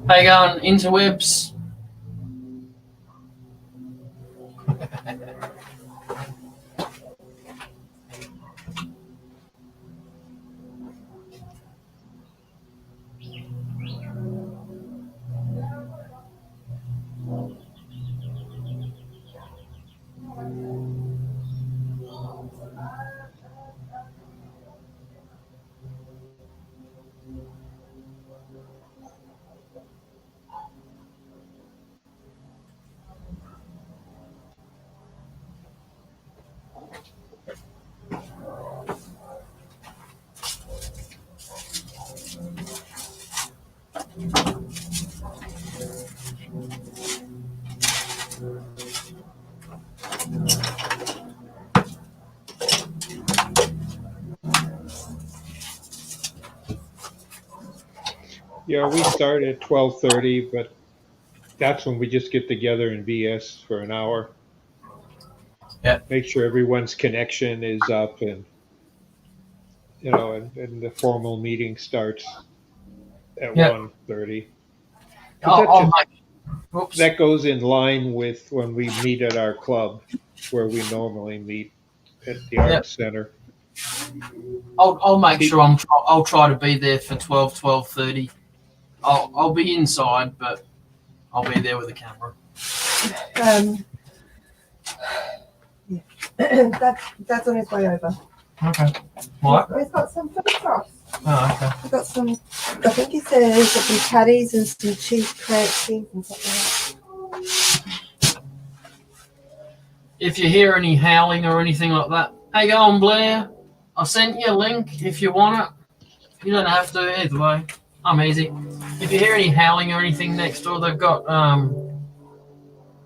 How you going, interwebs? Yeah, we start at 12:30, but that's when we just get together in VS for an hour. Yeah. Make sure everyone's connection is up, and and the formal meeting starts at Yeah. 1:30. Oops. That goes in line with when we meet at our club, where we normally meet at the Arts Center. I'll make sure I'll try to be there for 12:30. I'll be inside, but I'll be there with the camera. Dad's on his way over. Okay. What? He's got some food for us. Oh, okay. I've got some, I think he says he's got some patties and some cheese crunchies and something like that. If you hear any howling or anything like that, hey, go on, Blair. I sent you a link if you want it. You don't have to either way. I'm easy. If you hear any howling or anything next door, they've got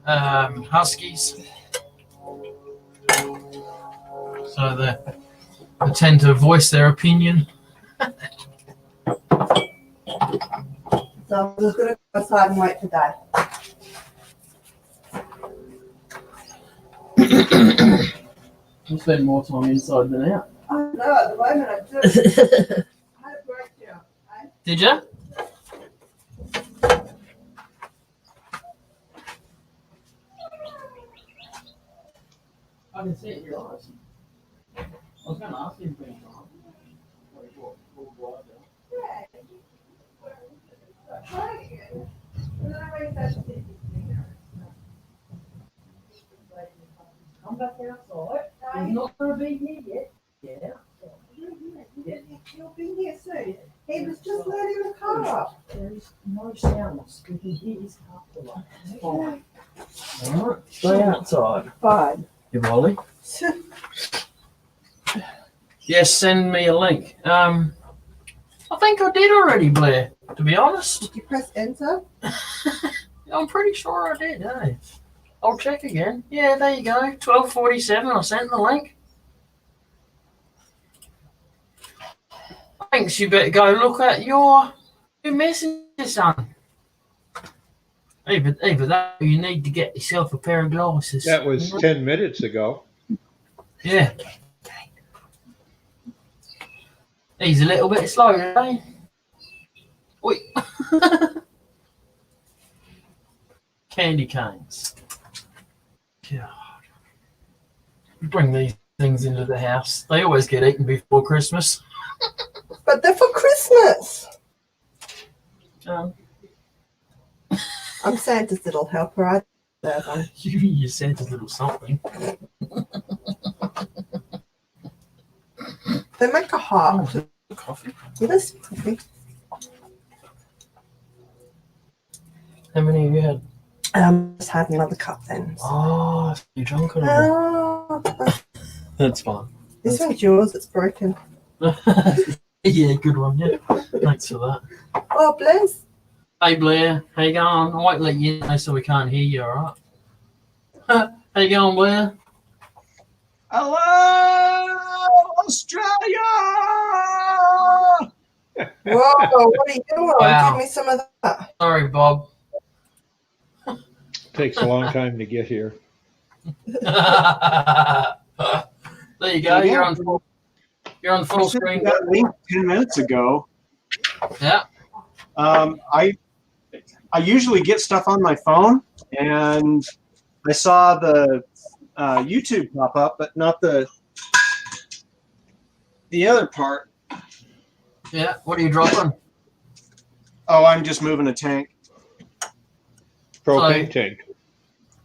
huskies. So they tend to voice their opinion. So I'm just going to go outside and wait for Dad. You spend more time inside than out. I don't know, at the moment I do. I had a breakdown. Did you? I can see it in your eyes. I was going to ask you if you Come back outside. He's not going to be here yet. Yeah. He'll be here soon. He was just loading the car up. There is no sounds. We can hear his car pull up. Fine. All right. Stay outside. Fine. You Molly? Yes, send me a link. I think I did already, Blair, to be honest. Did you press enter? I'm pretty sure I did, eh? I'll check again. Yeah, there you go. 12:47. I sent the link. Thanks. You better go look at your messenger, son. Either that, or you need to get yourself a pair of glasses. That was 10 minutes ago. Yeah. He's a little bit slow today. Wait. Candy canes. God. Bring these things into the house. They always get eaten before Christmas. But they're for Christmas. I'm Santa's little helper. I deserve them. You sent a little something. They make a heart. Coffee. Yes, coffee. How many have you had? Just had another cup then. Oh, you drunk already? Oh, That's fine. this one's yours. It's broken. Yeah, good one. Yeah, thanks for that. Oh, bless. Hey Blair, how you going? I won't let you know so we can't hear you. All right. How you going, Blair? Hello, Australia! Whoa, what are you doing? Wow. Give me some of that. Sorry, Bob. Takes a long time to get here. There you go. You're on full I sent screen. you that link 10 minutes ago. Yeah. I usually get stuff on my phone, and I saw the YouTube pop up, but not the other part. Yeah. What are you dropping? Oh, I'm just moving a tank. Propane tank.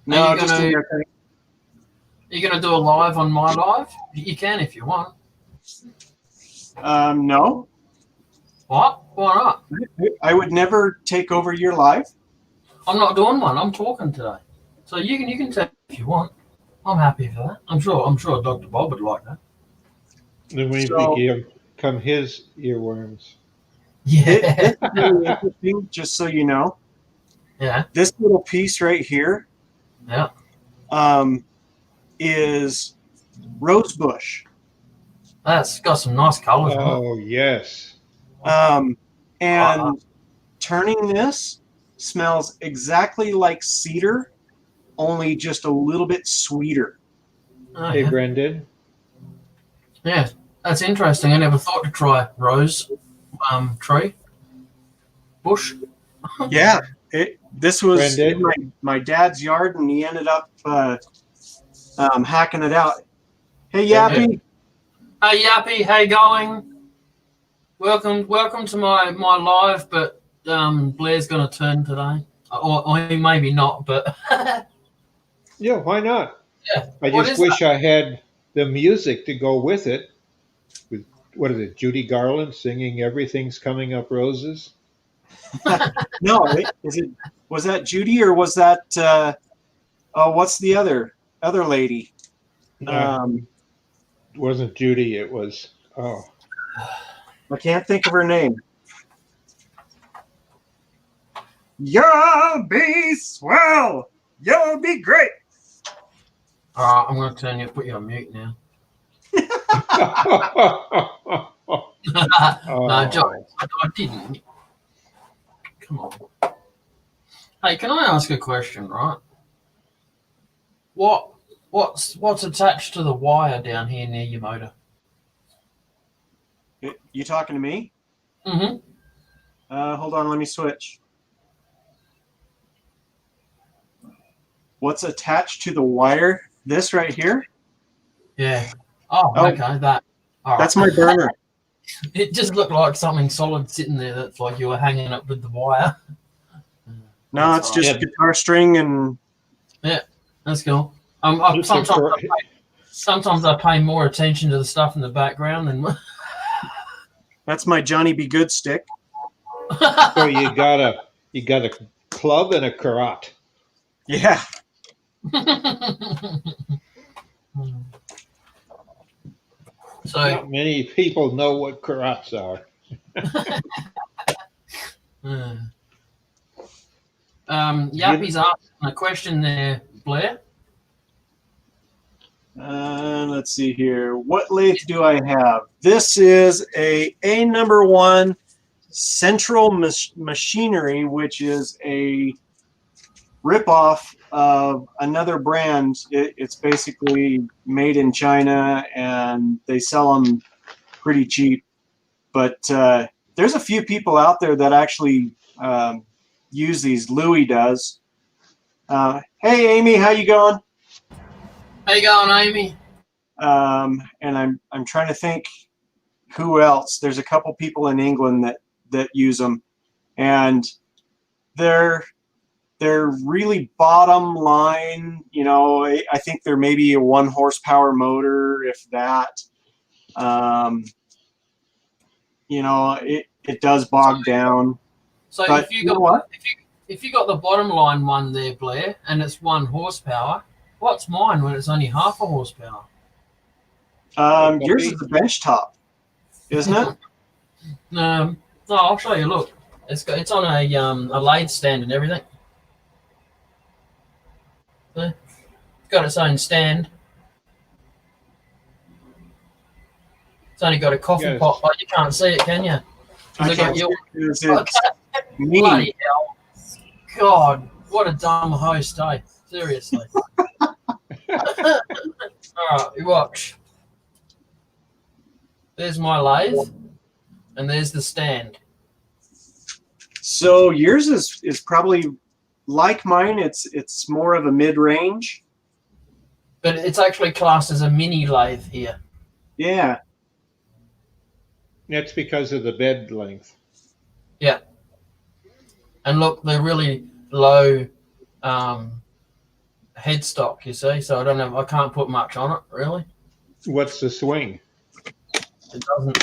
No, Are you just gonna- in your tank. Are you going to do a live on my live? You can if you want. No, What? Why not? I would never take over your live. I'm not doing one. I'm talking today. So you can take if you want. I'm happy for that. I'm sure Dr. Bob would like that. Then we So- become his earworms. Yeah. It's really interesting, just so you know. Yeah. This little piece right here Yeah. is rose bush. That's got some nice colours on it. Oh, yes. And turning this smells exactly like cedar, only just a little bit sweeter. Oh, Hey, yeah. Brendan. Yeah, that's interesting. I never thought to try rose tree bush. Yeah, this was Brendan? in my dad's yard, and he ended up hacking it out. Hey, Yappy. Hey Yappy, how you going? Welcome to my live, but Blair's gonna turn today. Or he maybe not, but Yeah, why not? yeah. I What just is wish I had the music to go with it. With what is it, Judy Garland singing "Everything's Coming Up Roses"? No, was that Judy or was that what's the other lady? It wasn't Judy. It was I can't think of her name. You'll be swell. You'll be great. All right, I'm gonna put you on mute now. No, John, I didn't. Come on. Hey, can I ask a question, right? What's attached to the wire down here near your motor? You talking to me? Mm-hmm. Hold on, let me switch. What's attached to the wire? This right here? Yeah. Oh, Oh. okay. That. All right. That's my burner. It just looked like something solid sitting there. That's like you were hanging up with the wire. No, it's just Yeah. guitar string and That's cool. Just a Sometimes I pay more attention to the stuff in the background than. that's my Johnny Be Good stick. So you got a club and a karate. Yeah. So Not many people know what karats are. Yappy's asking a question there, Blair. Let's see here. What lathe do I have? This is a number 1 Central Machinery, which is a ripoff of another brand. It's basically made in China, and they sell them pretty cheap. But there's a few people out there that actually use these. Louis does. Hey, Amy, how you going? How you going, Amy? And I'm trying to think who else. There's a couple people in England that use them, and they're really bottom line. You know, I think they're maybe a 1 horsepower motor, if that. You know, it does bog down. So But if you you know got what? if you got the bottom line one there, Blair, and it's 1 horsepower, what's mine when it's only half a horsepower? Yours is the bench top, isn't it? No, I'll show you. Look, it's on a lathe stand and everything. It's got its own stand. It's only got a coffee Yes. pot. Oh, you can't see it, can you? I They got can't your- see it 'cause it's me. Bloody hell! God, What a dumb host, eh? Seriously. All right, you watch. There's my lathe, and there's the stand. So yours is probably like mine. It's more of a mid-range. But it's actually classed as a mini lathe here. Yeah. That's because of the bed length. Yeah. And look, they're really low headstock, you see. So I can't put much on it, really. What's the swing? It doesn't.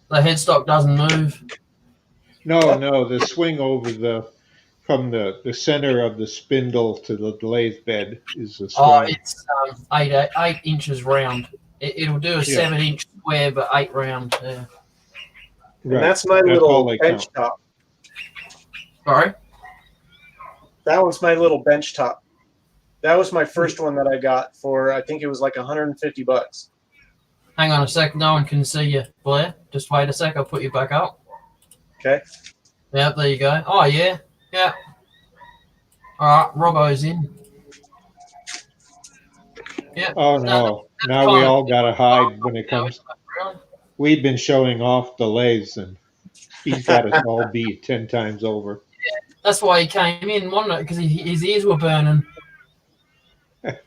The headstock doesn't move. No, the swing over from the center of the spindle to the lathe bed is the swing. Oh, it's 8 inches round. It'll do a 7-inch square, but 8 round. Yeah. Right. And that's my That's all little they bench count. top. Sorry. That was my little bench top. That was my first one that I got for, I think it was like $150. Hang on a sec. No one can see you, Blair. Just wait a sec. I'll put you back up. Okay. Yeah, there you go. Oh, yeah. Yeah. All right. Robbo's in. Yeah. Oh no! Now we all got to hide when it comes. Really? We've been showing off the lathes, and he's got us all beat 10 times over. That's why he came in, wasn't it? Because his ears were burning.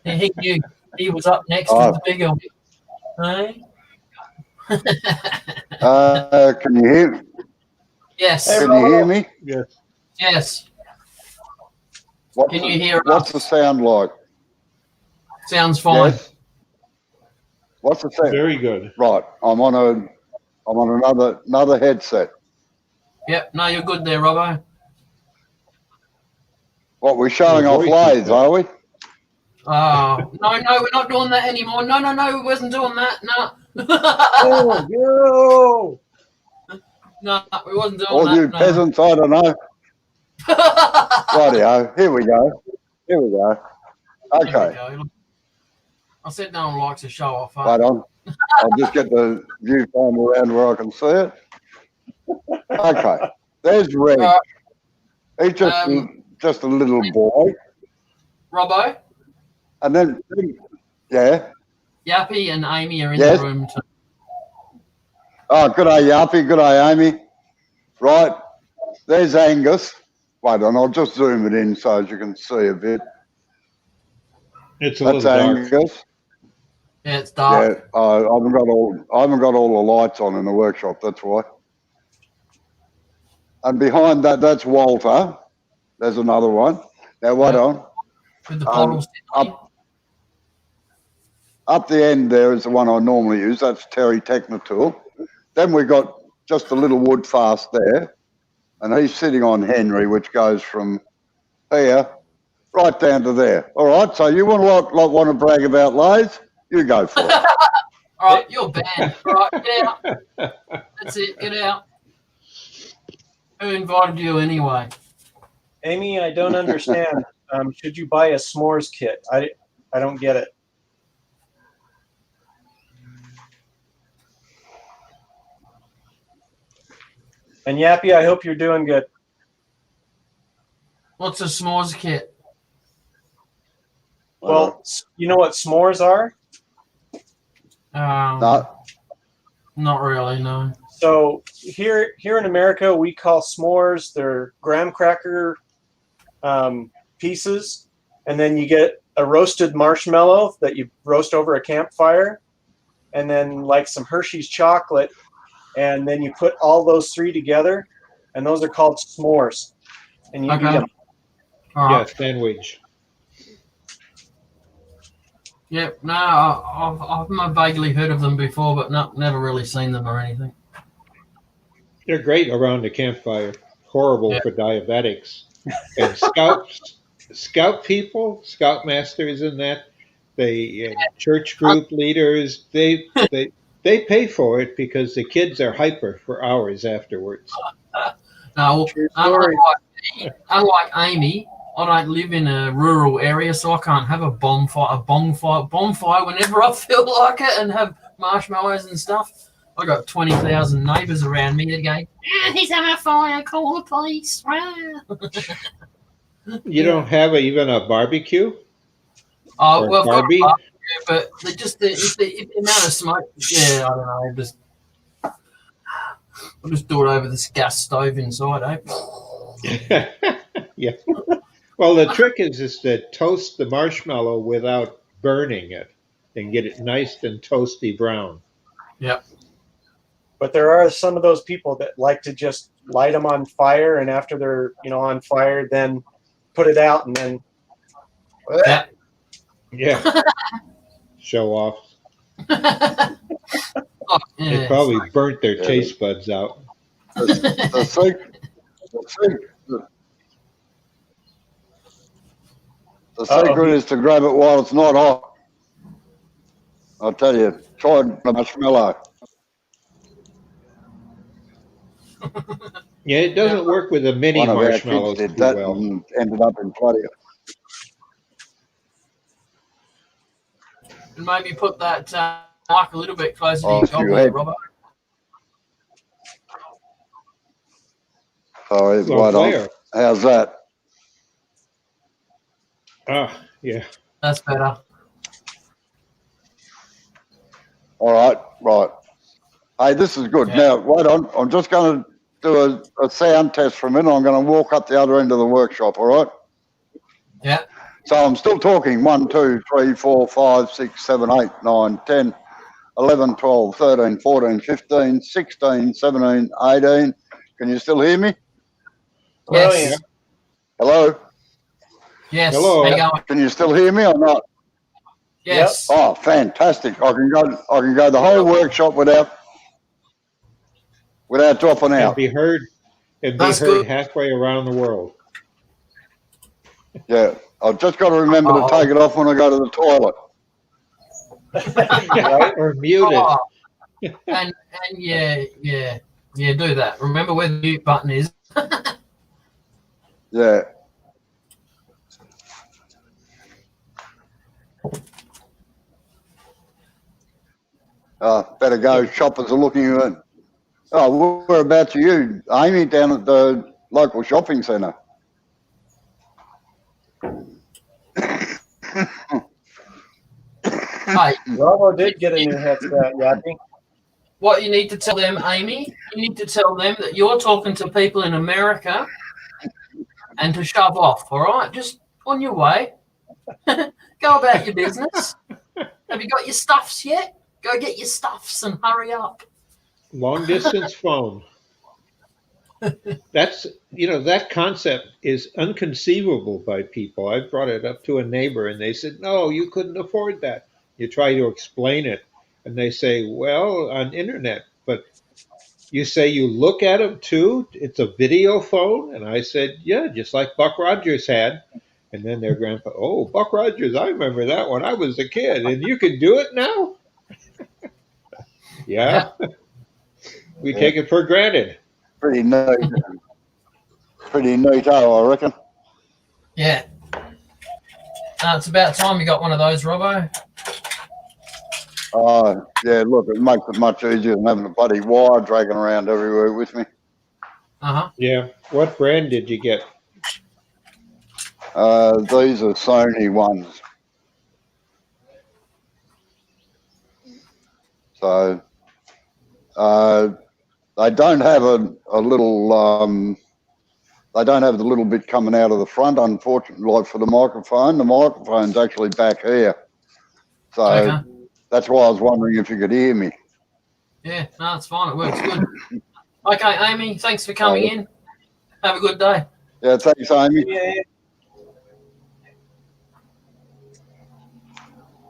He knew he was up next with the bigger one. Hey? Can you hear? Yes. Can you hear me? Yes. Yes. Can you hear What's us? the sound like? Sounds fine. Yes. What's the sound? Very good. Right. I'm on another headset. Yep. No, you're good there, Robbo. What, we're showing Your off voice is lathes, good. are we? Oh, no, we're not doing that anymore. No, we wasn't doing that. No. Oh, No, we wasn't doing All that. you peasants, I don't know. Rightio. Here we go. There we Okay. go. I said no one likes to show off. Right on. I'll just get the viewfinder around where I can see it. Okay. There's Red. All right, He's just a little boy. Robbo, And then, yeah. Yappy and Amy are in Yes. the room too. Oh, good day, Yappy. Good day, Amy. Right. There's Angus. Wait on, I'll just zoom it in so as you can see a bit. It's a That's little dark. Angus. Yeah, it's dark. Yeah, I haven't got all the lights on in the workshop. That's why. And behind that, that's Walter. There's another one. Now, wait on. With the bottles. Up the end there is the one I normally use. That's Terry Technotool. Then we've got just a little wood fast there, and he's sitting on Henry, which goes from here right down to there. All right. So you want to brag about lathes? You go for it. All right, you're banned. All right, get out. That's it. Get out. Who invited you anyway? Amy, I don't understand. Should you buy a s'mores kit? I don't get it. And Yappy, I hope you're doing good. What's a s'mores kit? Well, you know what s'mores are? No. Not really, no. So here in America, we call s'mores. They're graham cracker pieces, and then you get a roasted marshmallow that you roast over a campfire, and then like some Hershey's chocolate, and then you put all those three together, and those are called s'mores. And you eat them. All Yeah, right. sandwich. Yep. No, I've vaguely heard of them before, but never really seen them or anything. They're great around the campfire. Horrible for diabetics. And scout people, scoutmasters and that, they church group leaders, they pay for it because the kids are hyper for hours afterwards. No, True story. unlike Amy, I don't live in a rural area, so I can't have a bonfire whenever I feel like it and have marshmallows and stuff. I got 20,000 neighbours around me that go, he's having a fire, call the police. You don't have even a barbecue? Oh, Or well, I've got a Barbie? barbecue, but the amount of smoke, yeah, I don't know. I'll just do it over this gas stove inside, eh? Yeah. Well, the trick is to toast the marshmallow without burning it and get it nice and toasty brown. But there are some of those people that like to just light them on fire, and after they're on fire, then put it out and then. Yeah. Yeah. Show off. Oh, They yeah. probably burnt their taste buds out. The secret is to grab it while it's not hot. I'll tell you, try the marshmallow. Yeah, it doesn't work with the mini One of our marshmallows kids too did that well. and ended up in flooding. And maybe put that mic a little bit closer Oh, to so your you gob there, had- Robert. Sorry, Well, right on. Blair. How's that? Ah, yeah. That's better. All right, right. Hey, this is good. Yeah. Now, wait on. I'm just going to do a sound test for a minute. I'm going to walk up the other end of the workshop, all right? Yeah. So I'm still talking 1, 2, 3, 4, 5, 6, 7, 8, 9, 10, 11, 12, 13, 14, 15, 16, 17, 18. Can you still hear me? Yes. Brilliant. Hello? Yes. Hello. How you going? Can you still hear me or not? Yes. Oh, fantastic. I can go the whole workshop without dropping And out. be heard That's heard good. halfway around the world. Yeah. I've just got to remember Oh. to take it off when I go to the toilet. Or mute it. Oh. And yeah, do that. Remember where the mute button is. Yeah. Better go. Shoppers are looking at. Oh, whereabouts are you, Amy? Down at the local shopping centre. Hey, Bravo did get a new headset, Yappy. what you need to tell them, Amy, you need to tell them that you're talking to people in America and to shove off, all right? Just on your way. Go about your business. Have you got your stuffs yet? Go get your stuffs and hurry up. Long distance phone. That's, that concept is unconceivable by people. I brought it up to a neighbor and they said, no, you couldn't afford that. You try to explain it and they say, well, on internet, but you say you look at them too. It's a video phone. And I said, yeah, just like Buck Rogers had. And then their grandpa, oh, Buck Rogers, I remember that when I was a kid. And you can do it now? Yeah. We take it for granted. Pretty neat. Pretty neat, I reckon. Yeah. It's about time you got one of those, Robbo. Yeah, look, it makes it much easier than having a bloody wire dragging around everywhere with me. Uh-huh. Yeah. What brand did you get? These are Sony ones. So, they don't have a little, they don't have the little bit coming out of the front, unfortunately, like for the microphone. The microphone's actually back here. So Okay. that's why I was wondering if you could hear me. Yeah, no, it's fine. It works good. Okay, Amy, thanks for coming in. Have a good day. Yeah, thanks, Amy. Yeah.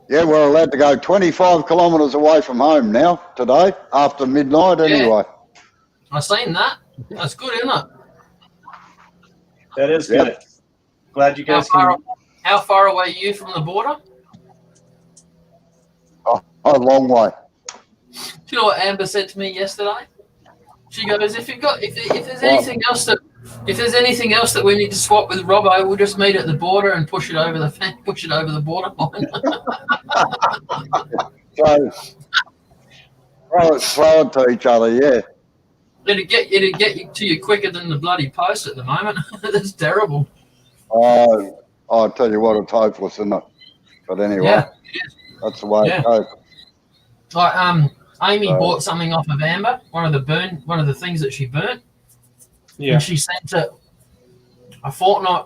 Yeah, we're allowed to go 25 kilometres away from home now, today, after midnight anyway. I've seen that. That's good, isn't it? That is Yeah. good. Glad you How guys far, can. how far away are you from the border? A long way. Do you know what Amber said to me yesterday? She goes, if there's anything else that we need to swap with Robbo, we'll just meet at the border and push it over the border line. So, throw it to each other, yeah. It'd get you to you quicker than the bloody post at the moment. That's terrible. I'll tell you what, it's hopeless, isn't it? But anyway, Yeah. that's the way Yeah. it goes. Like Amy Right. bought something off of Amber, one of the things that she burnt, Yeah. and she sent it a fortnight,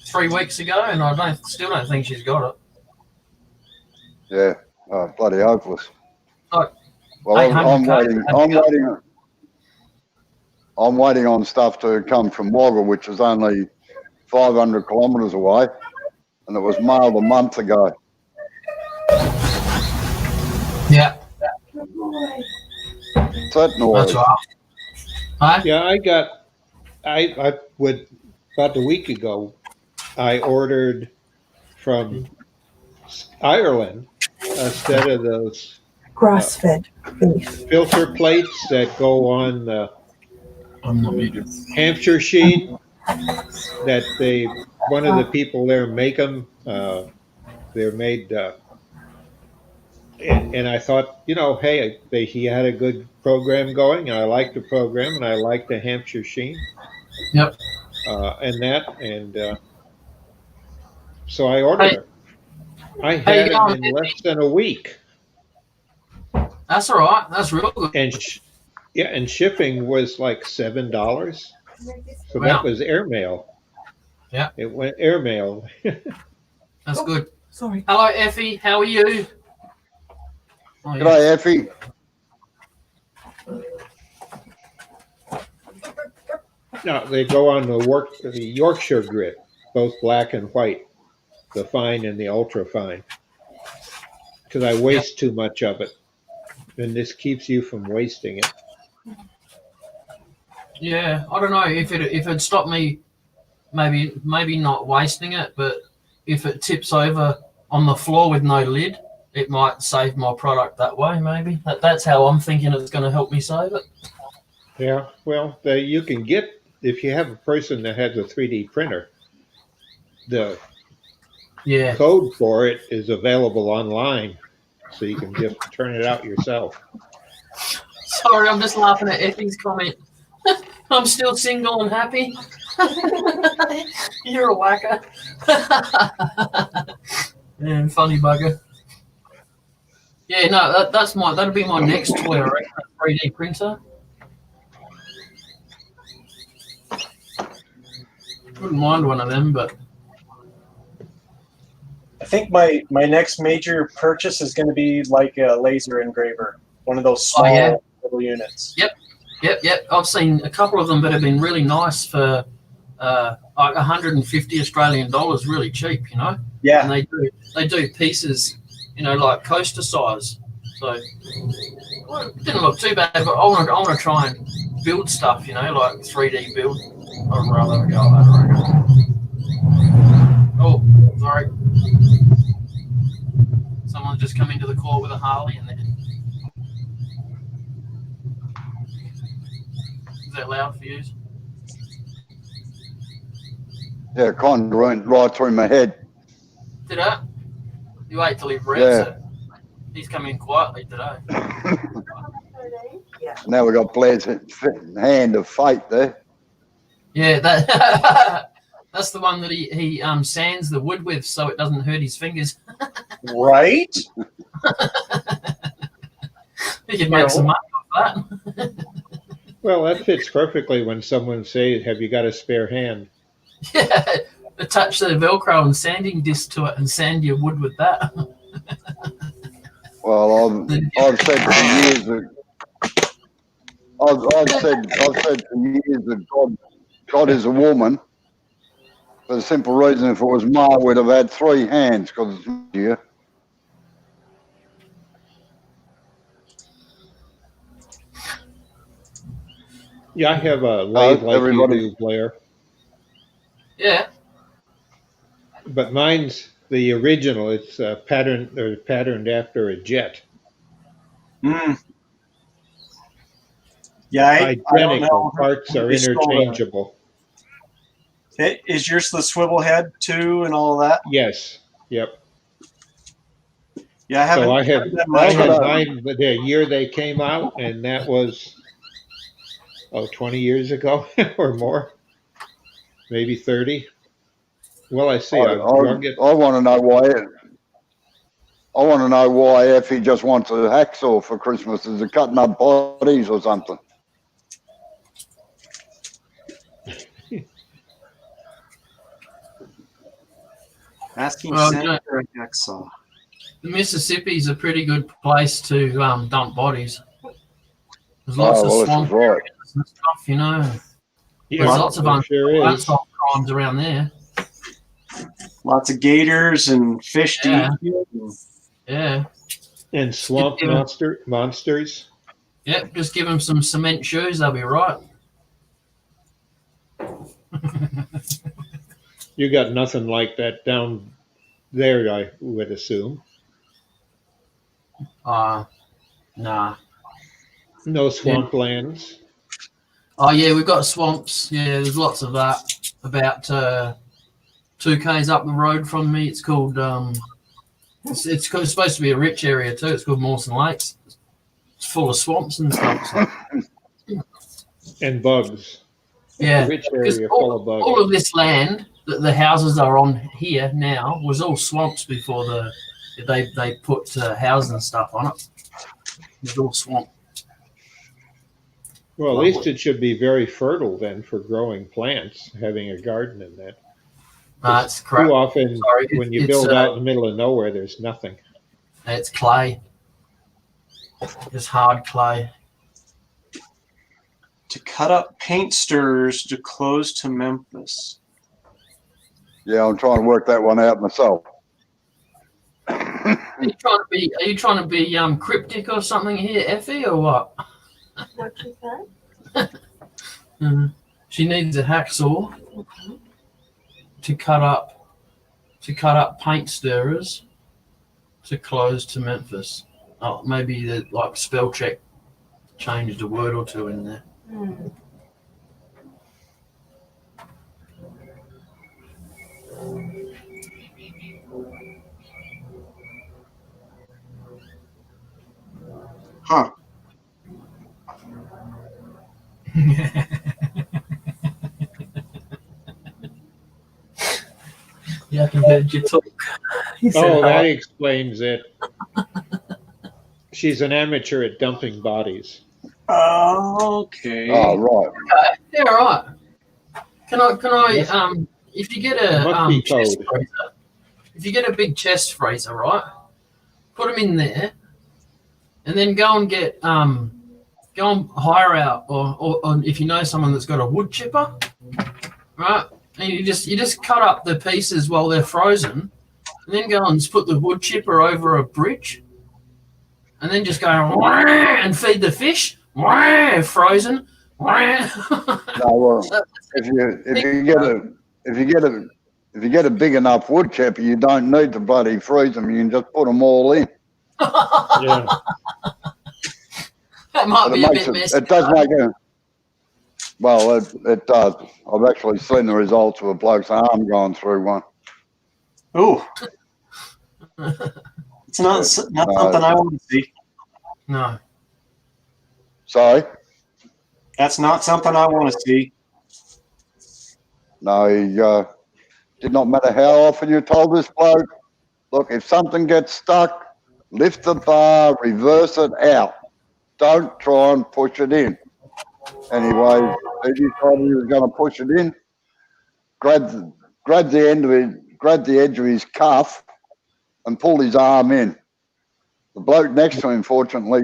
3 weeks ago, and I still don't think she's got it. Yeah, bloody hopeless. Like, Well, I'm 800 I'm waiting on stuff to come from Wagga, which is only 500 kilometres away, and it was mailed a month ago. Yeah, What's that noise? that's right. Huh? Yeah, I would, about a week ago, I ordered from Ireland a set of those Grass-fed beef. filter plates that go on the I'm not muted. Hampshire sheet that one of the people there make them. They're made, and I thought, hey, he had a good program going, and I liked the program, and I liked the Hampshire sheen. Yep. And so I ordered it. I had How you it in less than a week, That's all right. That's real good. and shipping was like $7. So Wow. that was airmail. Yeah. It went airmail. That's good. Sorry. Hello, Effie. How are you? Oh, yeah. G'day, Effie. No, they go on the Yorkshire grit, both black and white, the fine and the ultra fine. Because I waste too much of it, and this keeps you from wasting it. Yeah, I don't know if it'd stop me, maybe not wasting it, but if it tips over on the floor with no lid, it might save my product that way. Maybe that's how I'm thinking it's going to help me save it. Yeah, well, you can get, if you have a person that has a 3D printer, the Yeah. code for it is available online, so you can just turn it out yourself. Sorry, I'm just laughing at Effie's comment. I'm still single and happy. You're a whacker. And funny bugger. Yeah, no, that'd be my next toy, I reckon, a 3D printer. Wouldn't mind one of them, but I think my next major purchase is going to be like a laser engraver, one of those small yeah. little units. Yep. I've seen a couple of them that have been really nice for like 150 Australian dollars, really cheap, Yeah, And they do pieces, like coaster size. So it didn't look too bad, but I want to try and build stuff, like 3D build. I'd rather go that way. Oh, sorry. Someone's just come into the call with a Harley, and then is that loud for you? Yeah, kind of went right through my head. Did that? You wait till he reads Yeah. it. He's come in quietly today. Now we got Blair's hand of fate there. Yeah, that's the one that he sands the wood with so it doesn't hurt his fingers. right? He could make some money off that. Well, that fits perfectly when someone says, "Have you got a spare hand?" Yeah, attach the Velcro and sanding disc to it and sand your wood with that. Well, I've said for years that I've said for years that God is a woman. For the simple reason, if it was Ma, we'd have had 3 hands because it's easier. Yeah, I have a lathe like everybody- you do, Blair, Yeah. but mine's the original. It's patterned after a jet. Mm. Yeah, I don't Identical know. parts are We stole it. interchangeable. Is yours the swivel head too and all that? Yes. Yep. Yeah, I haven't. So I had haven't done I much had on that. mine the year they came out, and that was 20 years ago or more, maybe 30. Well, I see. I've drug it. I want to know why. I want to know why Effie just wants a hacksaw for Christmas. Is it cutting up bodies or something? Asking Well, Senator a hacksaw. The Mississippi's a pretty good place to dump bodies. There's lots of well, this swamp is right. areas and stuff, you know. Yeah, There's lots of there sure is. unsolved crimes around there. Lots of gators and fish to Yeah. eat. Yeah. And swamp Yeah. monsters. Yep, just give them some cement shoes, they'll be right. You got nothing like that down there, I would assume. Nah. No swamplands. Oh, yeah, we've got swamps. Yeah, there's lots of that. About 2Ks up the road from me, it's called, it's supposed to be a rich area too. It's called Mawson Lakes. It's full of swamps and stuff. So, And bugs. yeah. Rich Because area full of bugs. all of this land that the houses are on here now was all swamps before they put houses and stuff on it. It's all swamp. Well, at least it should be very fertile then for growing plants, having a garden in that. It's crap. Too often, Sorry, when you it's, build out in the middle of nowhere, there's nothing. It's clay. It's hard clay. To cut up paint stirrers to close to Memphis. Yeah, I'm trying to work that one out myself. Are you trying to be cryptic or something here, Effie, or what? What you say? She needs a hacksaw to cut up paint stirrers to close to Memphis. Oh, maybe the spell check changed a word or two in there. Huh. Yeah, I can hear you talk. He said, Oh, that "Hi." explains it. She's an amateur at dumping bodies. Okay. Oh, right. Yeah, right. Can I if you get a Must be chest code. freezer, if you get a big chest freezer, right, put them in there, and then go and hire out, or if you know someone that's got a wood chipper, right, and you just cut up the pieces while they're frozen, and then go and put the wood chipper over a bridge, and then just go and feed the fish, frozen. No, well, if you get a big enough wood chipper, you don't need to bloody freeze them. You can just put them all in. Yeah. That might But be a bit messy. it does make a. Well, it does. I've actually seen the results of a bloke's arm going through one. Ooh. It's not something I want to see. No. Sorry? That's not something I want to see. No, did not matter how often you told this bloke, look, if something gets stuck, lift the bar, reverse it out. Don't try and push it in. Anyway, he decided he was going to push it in, grabbed the edge of his cuff and pulled his arm in. The bloke next to him, fortunately,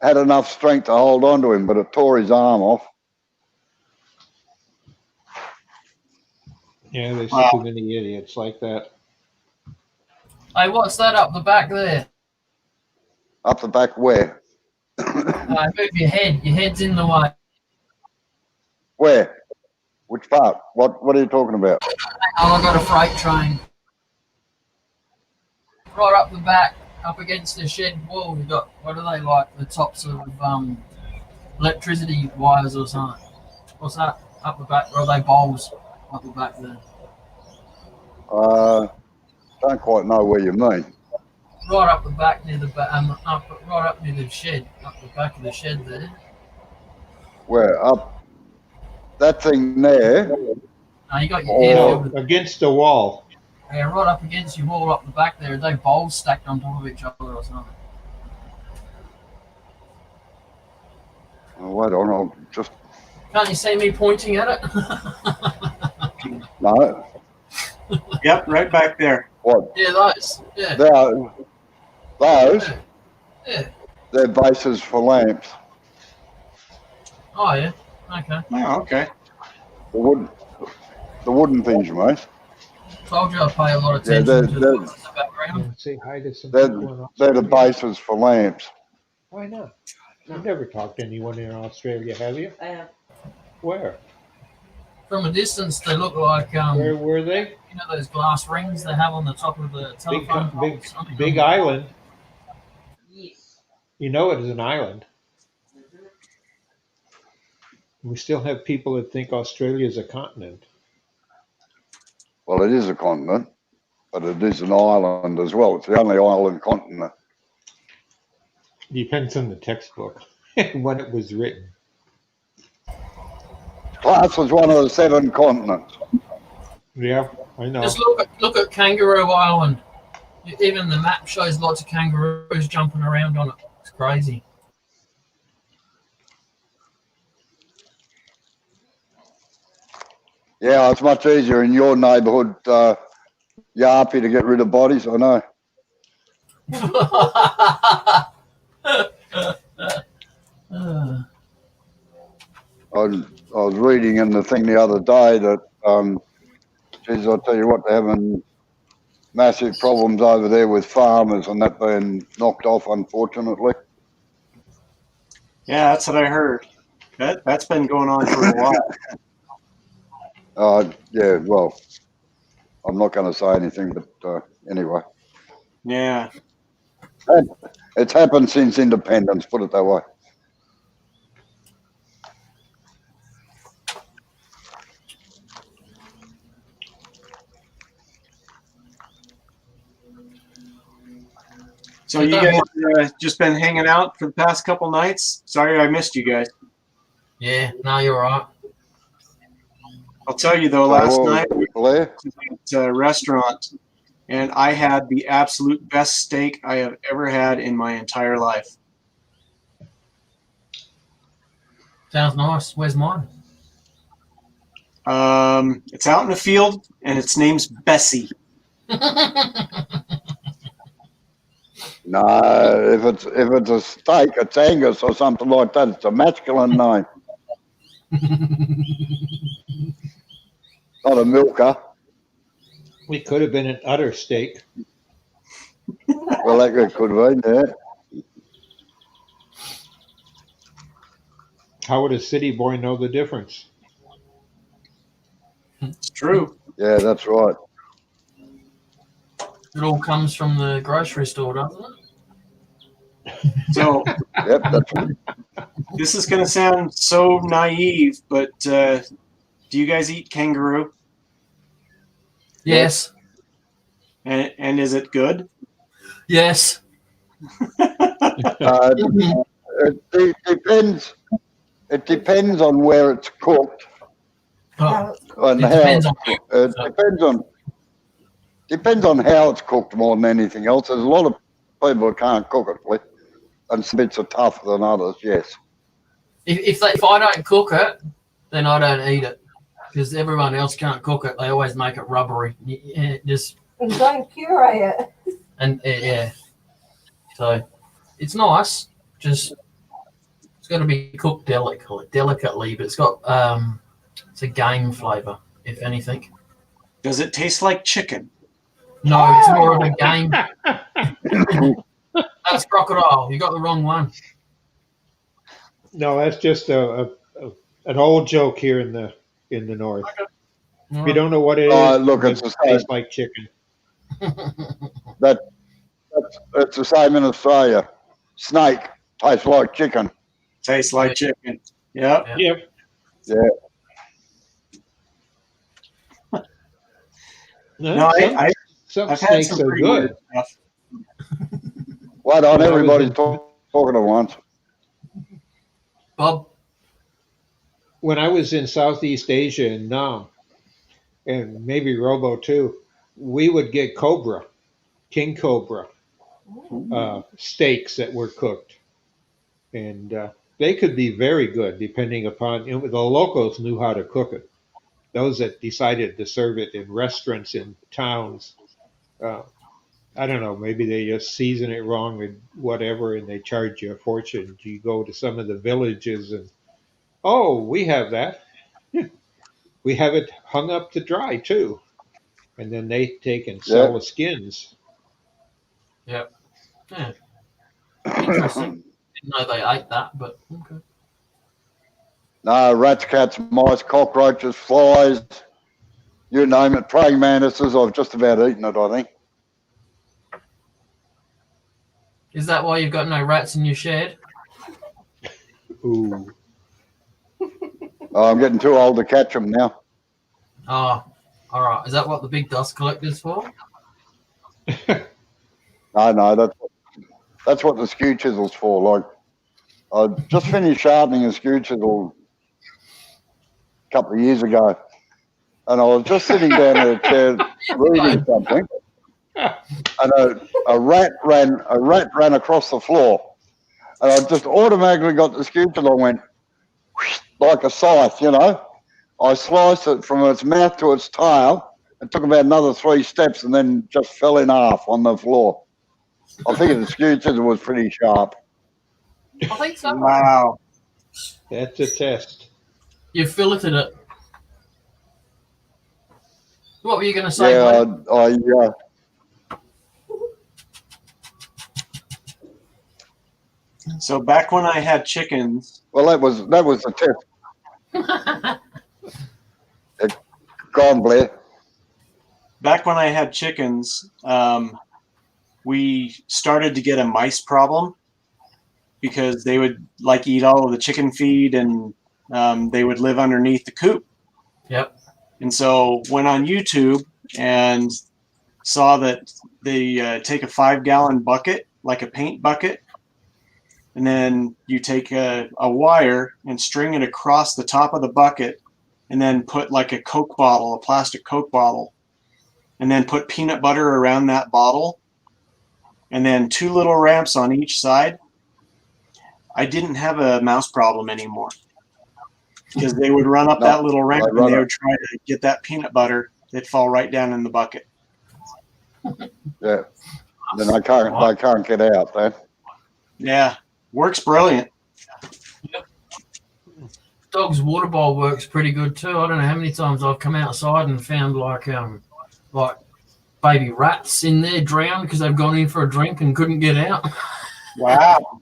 had enough strength to hold on to him, but it tore his arm off. Yeah, there's Wow. too many idiots like that. Hey, what's that up the back there? Up the back where? Move your head. Your head's in the way. Where? Which part? What are you talking about? Oh, I got a freight train. Right up the back, up against the shed wall. You got, what are they like? The tops of electricity wires or something. What's that? Up the back, or are they bowls up the back there? Don't quite know where you mean. right up the back near the right up near the shed, up the back of the shed there. Where up that thing there? Now you got your Oh. airfield. No, against the wall. Yeah, right up against your wall up the back there. They bowls stacked on top of each other or something. Oh, I don't know. Just Can't you see me pointing at it? no. Yep, right back there. What? Yeah, those. Yeah. Those? Yeah. They're bases for lamps. Oh yeah. Okay. Oh, okay. The wooden things, mate. Told you I pay a lot of Yeah, attention to they're- the background. Say hi to some They're, people in they're the Australia. bases for lamps. Why not? You've never talked to anyone in Australia, have you? Where? From a distance, they look like Where were they? you know those glass rings they have on the top of the Big, telephone big, poles? I mean, big island. You know it is an island. We still have people that think Australia is a continent. Well, it is a continent, but it is an island as well. It's the only island continent. Depends on the textbook when it was written. Class is one of the 7 continents. Yeah, I know. Just look at Kangaroo Island. Even the map shows lots of kangaroos jumping around on it. It's crazy. Yeah, it's much easier in your neighbourhood, Yarpy, to get rid of bodies, I know. I was reading in the thing the other day that, geez, I'll tell you what, they're having massive problems over there with farmers and that being knocked off, unfortunately. Yeah, that's what I heard. That's been going on for a while. Yeah, well, I'm not going to say anything, but anyway. Yeah. It's happened since independence, put it that way. So you guys just been hanging out for the past couple nights? Sorry I missed you guys. Yeah, no, you're right. I'll tell you though, last night we Blair? went to a restaurant and I had the absolute best steak I have ever had in my entire life. Sounds nice. Where's mine? It's out in the field and its name's Bessie. No, if it's a steak, it's Angus or something like that. It's a masculine name, not a milker. We could have been an udder steak. Well, that could have been, yeah. How would a city boy know the difference? It's true. Yeah, that's right. It all comes from the grocery store, doesn't it? So Yep, that's right. this is going to sound so naive, but do you guys eat kangaroo? Yes. And is it good? Yes. It depends. It depends on where it's cooked Oh, and it how. depends on It depends on how it's cooked more than anything else. There's a lot of people who can't cook it, and some bits are tougher than others. Yes. if I don't cook it, then I don't eat it because everyone else can't cook it. They always make it rubbery. Just And don't curate it. and yeah. So it's nice. Just it's got to be cooked delicately, but it's got it's a game flavour, if anything. Does it taste like chicken? No, it's more of a game. That's crocodile. You got the wrong one. No, that's just an old joke here in the north. If you don't know what it is, Look, it it's the tastes same. like chicken. It's the same in Australia. Snake tastes like chicken. Tastes like chicken. Yep. Yep. Yeah. No, Some I've had snakes some are pretty weird good. stuff. Why don't When I was everybody's in- talking at once? Bob? When I was in Southeast Asia in Nam, and maybe Robo too, we would get cobra, king cobra, steaks that were cooked. And they could be very good depending upon, the locals knew how to cook it. Those that decided to serve it in restaurants in towns, uh, I don't know, maybe they just season it wrong and whatever, and they charge you a fortune. You go to some of the villages and, oh, we have that. We have it hung up to dry too. And then they take and sell the skins. Yep. Yeah. Interesting. Didn't know they ate that, but okay. No, rats, cats, mice, cockroaches, flies, you name it. Praying mantises, I've just about eaten it, I think. Is that why you've got no rats in your shed? Ooh. Oh, I'm getting too old to catch them now. Oh, all right. Is that what the big dust collector's for? No, that's what the skew chisel's for. Like, I just finished sharpening a skew chisel a couple of years ago, and I was just sitting down at a chair reading something, and a rat ran across the floor, and I just automatically got the skew chisel and went whoosh, like a scythe, you know. I sliced it from its mouth to its tail. It took about another 3 steps and then just fell in half on the floor. I figured the skew chisel was pretty sharp. I think so. Wow. That's a test. You filleted it. What were you going to say? Yeah, Glenn? So back when I had chickens, well, that was the test. Gone, Blair. back when I had chickens, we started to get a mice problem because they would like eat all of the chicken feed and they would live underneath the coop. Yep. And so went on YouTube and saw that they take a 5-gallon bucket, like a paint bucket, and then you take a wire and string it across the top of the bucket and then put like a Coke bottle, a plastic Coke bottle, and then put peanut butter around that bottle and then 2 little ramps on each side. I didn't have a mouse problem anymore because they would run up that little ramp and they would try to get that peanut butter. They'd fall right down in the bucket. Yeah. Then I can't get out then. Yeah, works brilliant. Dog's water bowl works pretty good too. I don't know how many times I've come outside and found like baby rats in there drowned because they've gone in for a drink and couldn't get out. Wow.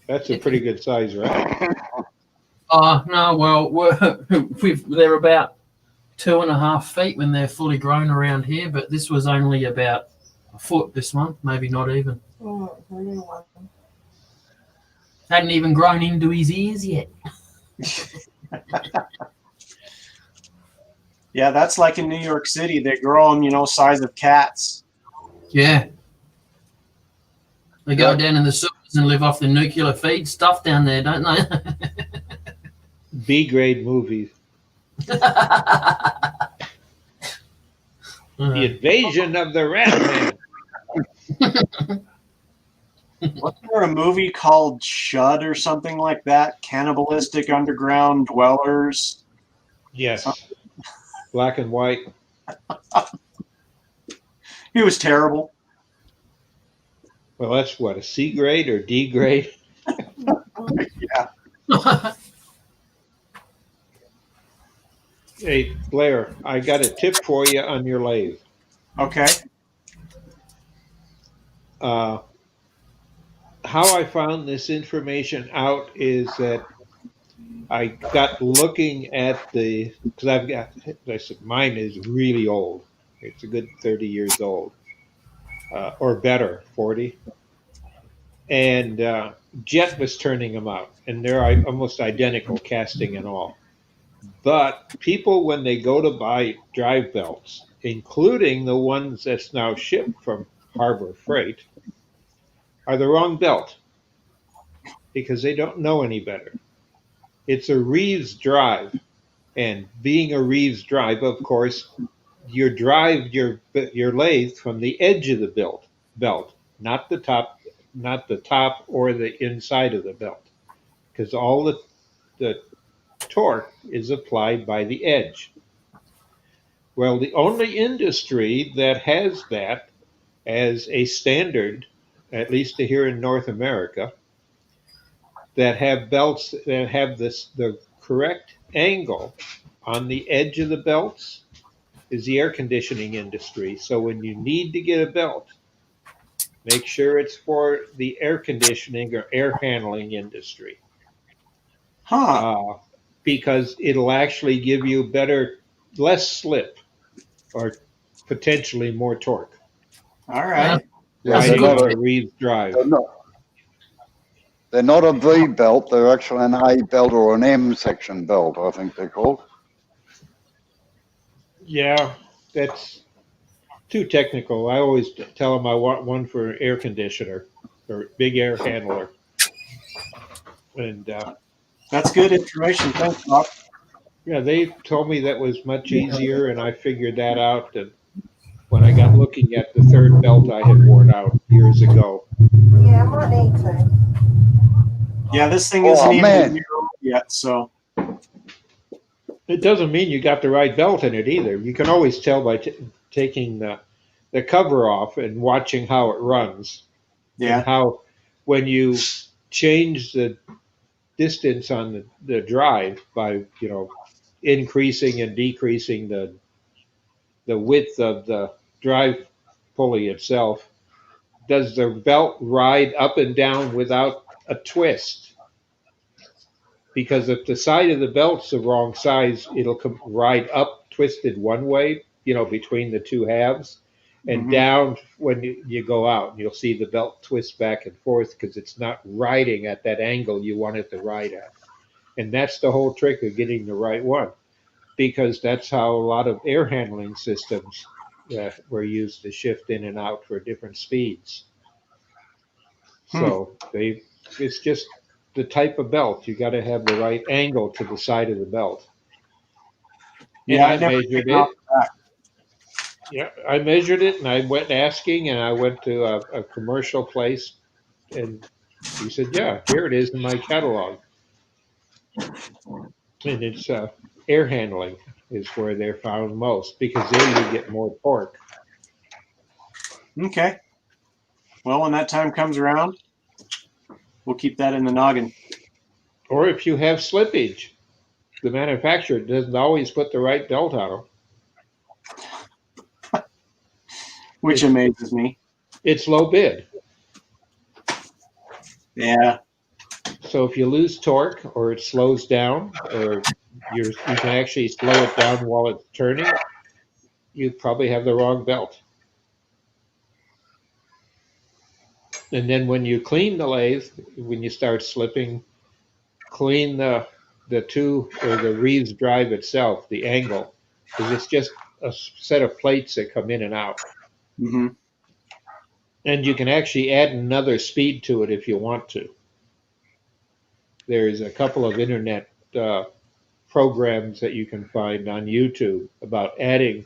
That's a pretty good size rat. No, well, they're about 2.5 feet when they're fully grown around here, but this was only about a foot this month, maybe not even. Oh, really one. Hadn't even grown into his ears yet. Yeah, that's like in New York City. They grow them, size of cats. Yeah. They go down in the sewers and live off the nuclear feed stuff down there, don't they? B-grade movies. The Invasion of the Rat Man. Wasn't there a movie called Shud or something like that? Cannibalistic Underground Dwellers. Yes. Black and white. He was terrible. Well, that's what, a C grade or D grade? Yeah. Hey, Blair, I got a tip for you on your lathe. Okay. How I found this information out is that I got looking at because I've got, as I said, mine is really old. It's a good 30 years old, or better, 40. And Jet was turning them out, and they're almost identical, casting and all. But people, when they go to buy drive belts, including the ones that's now shipped from Harbor Freight, are the wrong belt because they don't know any better. It's a Reeves drive, and being a Reeves drive, of course, you drive your lathe from the edge of the belt, not the top or the inside of the belt, because all the torque is applied by the edge. Well, the only industry that has that as a standard, at least here in North America, that have belts that have the correct angle on the edge of the belts is the air conditioning industry. So when you need to get a belt, make sure it's for the air conditioning or air handling industry. Huh. Because it'll actually give you less slip or potentially more torque. All right. Yeah, Riding they're on not a Reeves drive. they're not a V belt. They're actually an A belt or an M section belt, I think they're called. Yeah, that's too technical. I always tell them I want one for air conditioner or big air handler. And That's good information. Thanks, Bob. yeah, they told me that was much easier, and I figured that out. And when I got looking at the third belt I had worn out years ago. Yeah, I might need to. Yeah, this thing Oh, isn't even man. a year old yet, so It doesn't mean you got the right belt in it either. You can always tell by taking the cover off and watching how it runs. yeah. And how when you change the distance on the drive by increasing and decreasing the width of the drive pulley itself, does the belt ride up and down without a twist? Because if the side of the belt's the wrong size, it'll ride up twisted one way, between the two halves, and Mhm. down when you go out. You'll see the belt twist back and forth because it's not riding at that angle you want it to ride at. And that's the whole trick of getting the right one, because that's how a lot of air handling systems were used to shift in and out for different speeds. So it's just the type of belt. You got to have the right angle to the side of the belt. Yeah, I And I never measured taken off it. the back. Yeah, I measured it, and I went asking, and I went to a commercial place, and he said, "Yeah, here it is in my catalog." And it's air handling is where they're found most because there you get more torque. Okay. Well, when that time comes around, we'll keep that in the noggin. Or if you have slippage, the manufacturer doesn't always put the right belt on them. Which amazes me. It's low bid. Yeah. So if you lose torque or it slows down or you can actually slow it down while it's turning, you probably have the wrong belt. And then when you clean the lathe, when you start slipping, clean the two or the Reeves drive itself, the angle, because it's just a set of plates that come in and out. Mm-hmm. And you can actually add another speed to it if you want to. There's a couple of internet programs that you can find on YouTube about adding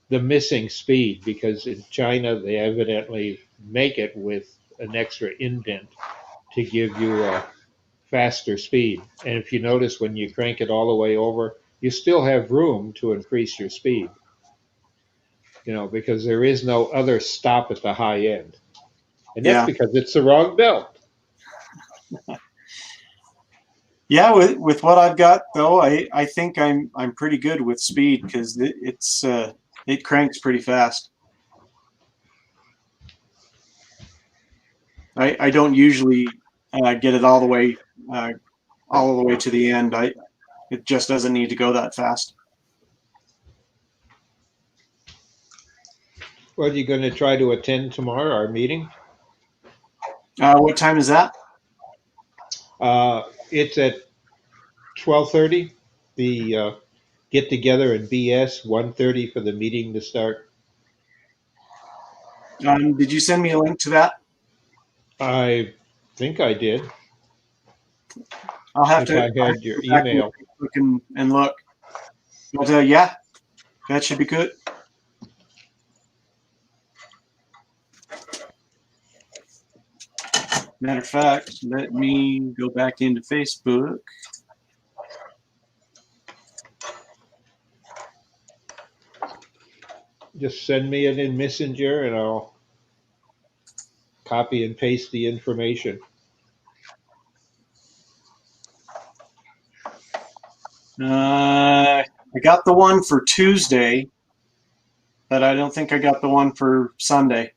the missing speed, because in China they evidently make it with an extra indent to give you a faster speed. And if you notice, when you crank it all the way over, you still have room to increase your speed, because there is no other stop at the high end. And that's because it's the wrong belt. Yeah, with what I've got though, I think I'm pretty good with speed because it cranks pretty fast. I don't usually get it all the way to the end. It just doesn't need to go that fast. Well, you going to try to attend tomorrow, our meeting? What time is that? It's at 12:30. The get together in BS 1:30 for the meeting to start. Did you send me a link to that? I think I did. I'll have If to. I I'll have had to your go back into email. Facebook and look. But yeah, that should be good. Matter of fact, let me go back into Facebook. Just send me it in Messenger and I'll copy and paste the information. I got the one for Tuesday, but I don't think I got the one for Sunday.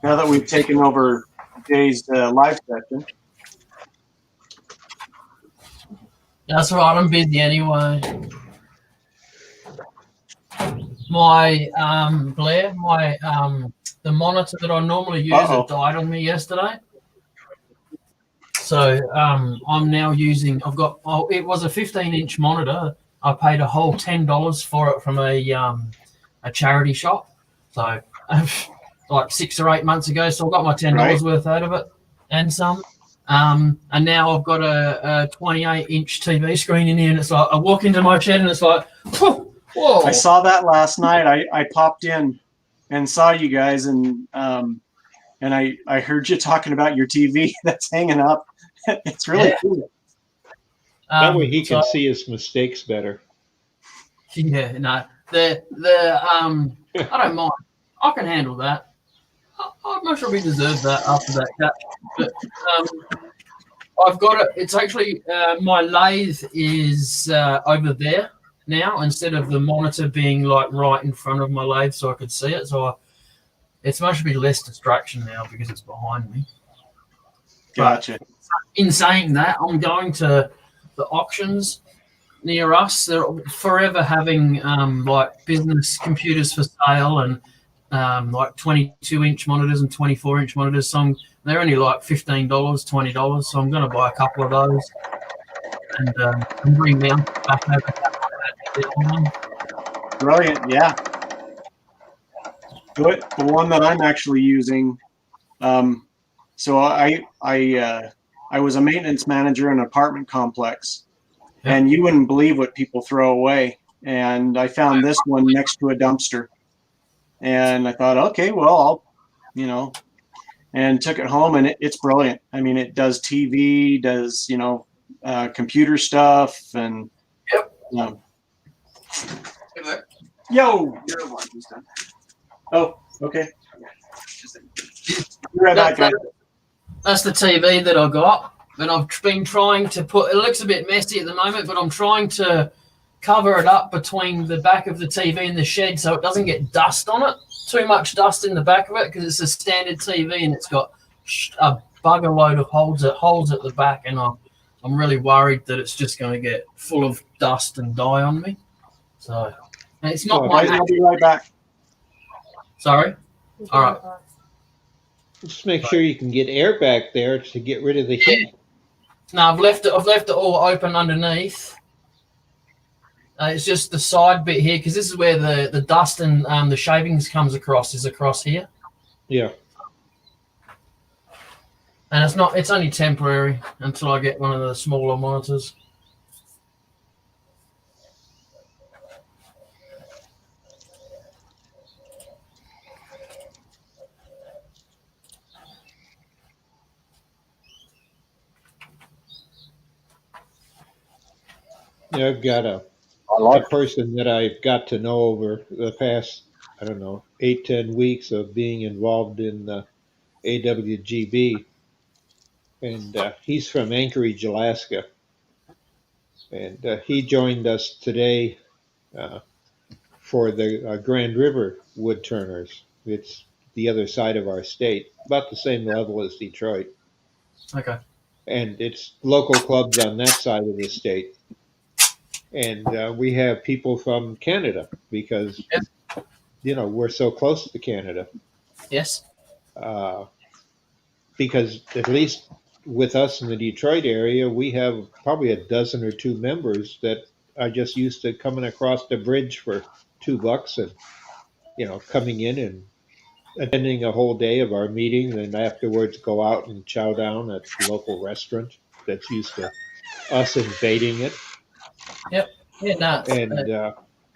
Now that we've taken over Jay's live session. That's right. I'm busy anyway. My Blair, the monitor that I normally use Uh-oh. it died on me yesterday. So I'm now using. It was a 15-inch monitor. I paid a whole $10 for it from a charity shop. So like 6 or 8 months ago. So I got my $10 Right. worth out of it and some. And now I've got a 28-inch TV screen in here, and it's like I walk into my shed and it's like, whoa! I saw that last night. I popped in and saw you guys, and I heard you talking about your TV that's hanging up. It's really Yeah. cool. That way he can So- see his mistakes better. Yeah, no, I don't mind. I can handle that. I'm not sure we deserve that after that catch. But I've got it. It's actually my lathe is over there now instead of the monitor being like right in front of my lathe, so I could see it. So it's much be less distraction now because it's behind me. Gotcha. In saying that, I'm going to the auctions near us. They're forever having like business computers for sale and like 22-inch monitors and 24-inch monitors. So they're only like $15, $20. So I'm going to buy a couple of those and bring them back over that. Brilliant. Yeah. Good. The one that I'm actually using. So I was a maintenance manager in an apartment complex, and you wouldn't believe what people throw away. And I found this one next to a dumpster, and I thought, okay, well, and took it home, and it's brilliant. I mean, it does TV, does computer stuff, and yo, oh, okay. Be right back, guys. That's the TV that I got, and I've been trying to put. It looks a bit messy at the moment, but I'm trying to cover it up between the back of the TV and the shed so it doesn't get dust on it. Too much dust in the back of it because it's a standard TV and it's got a bugger load of holes at the back, and I'm really worried that it's just going to get full of dust and die on me. So and it's not my. I'll be right back. Sorry. All right. Just make sure you can get air back there to get rid of the heat. No, I've left it all open underneath. It's just the side bit here because this is where the dust and the shavings comes across is across here. Yeah. And it's only temporary until I get one of the smaller monitors. Yeah, I've got a person that I've got to know over the past, 8-10 weeks of being involved in the AWGB. And he's from Anchorage, Alaska. And he joined us today for the Grand River wood turners. It's the other side of our state, about the same level as Detroit. Okay. And it's local clubs on that side of the state. And we have people from Canada because, we're so close to Canada. Yes. Because at least with us in the Detroit area, we have probably a dozen or two members that are just used to coming across the bridge for $2 and, coming in and attending a whole day of our meeting, and afterwards go out and chow down at the local restaurant that's used to us invading it. Yeah, no. And,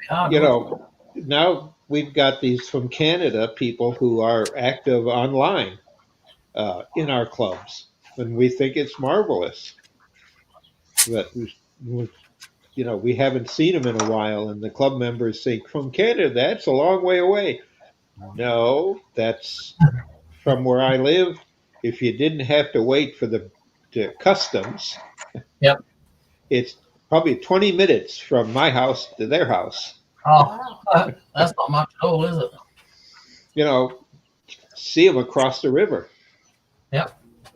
Hard you work. know, now we've got these from Canada people who are active online in our clubs, and we think it's marvelous. But we haven't seen them in a while, and the club members say, "From Canada, that's a long way away." No, that's from where I live. If you didn't have to wait for the customs, Yep. it's probably 20 minutes from my house to their house. Oh, that's not much at all, is it? See them across the river. Yep.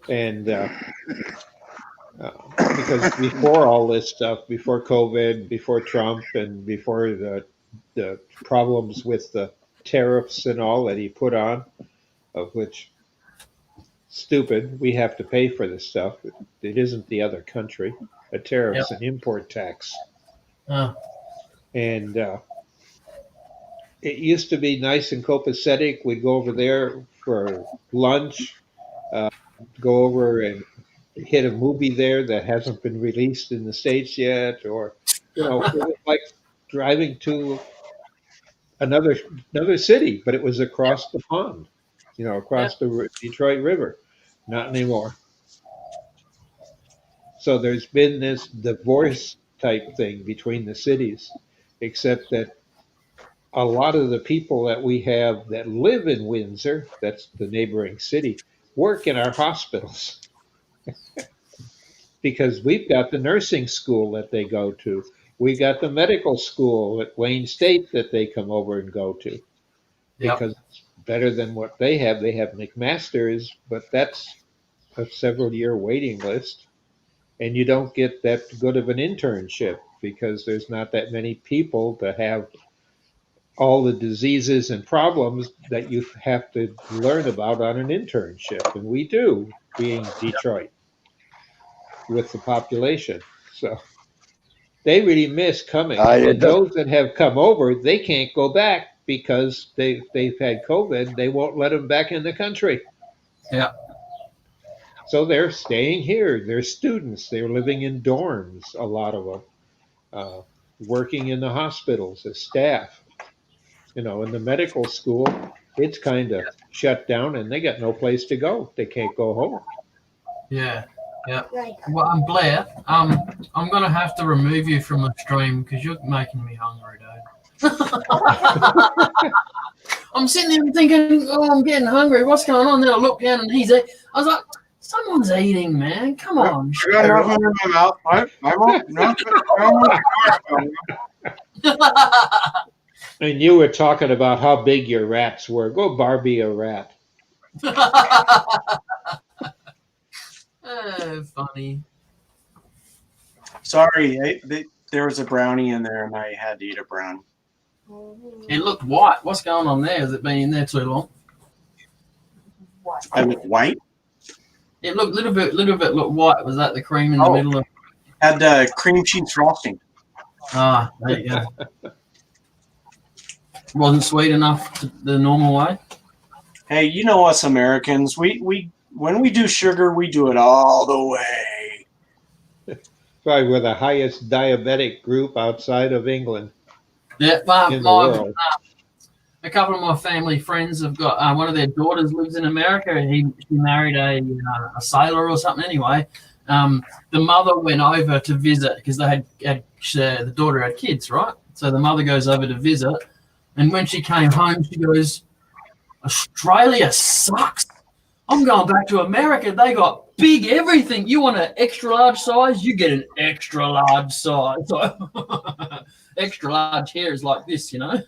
And because before all this stuff, before COVID, before Trump, and before the problems with the tariffs and all that he put on, of which stupid, we have to pay for this stuff. It isn't the other country. A tariff's an import tax. Oh, And it used to be nice and copacetic. We'd go over there for lunch, go over and hit a movie there that hasn't been released in the States yet, or it was like driving to another city, but it was across the pond, across the Detroit River. Not anymore. So there's been this divorce type thing between the cities, except that a lot of the people that we have that live in Windsor, that's the neighboring city, work in our hospitals. Because we've got the nursing school that they go to. We got the medical school at Wayne State that they come over and go to. Because it's better than what they have. They have McMaster's, but that's a several-year waiting list. And you don't get that good of an internship because there's not that many people to have all the diseases and problems that you have to learn about on an internship. And we do, being Detroit, with the population. So they really miss coming. And those that have come over, they can't go back because they've had COVID. They won't let them back in the country. Yeah. So they're staying here. They're students. They're living in dorms, a lot of them, working in the hospitals as staff. In the medical school, it's kind of shut down and they got no place to go. They can't go home. Yeah. Yeah. Well, I'm Blair. I'm going to have to remove you from the stream because you're making me hungry, dude. I'm sitting there thinking, oh, I'm getting hungry. What's going on? Then I look down and he's I was like, someone's eating, man. Come on. I got nothing in my mouth. I won't. And you were talking about how big your rats were. Go Barbie a rat. Funny. Sorry, there was a brownie in there and I had to eat a brownie. It looked white. What's going on there? Has it been in there too long? I look white? It looked little bit looked white. Was that the cream in the middle of? Had cream cheese frosting. Ah, there you go. Wasn't sweet enough the normal way. Hey, you know us Americans. We when we do sugar, we do it all the way. Probably we're the highest diabetic group outside of England. Yeah, in the world. A couple of my family friends have got one of their daughters lives in America. She married a sailor or something. Anyway, the mother went over to visit because they had the daughter had kids, right? So the mother goes over to visit, and when she came home, she goes, "Australia sucks. I'm going back to America. They got big everything. You want an extra large size? You get an extra large size." So extra large hair is like this, She goes,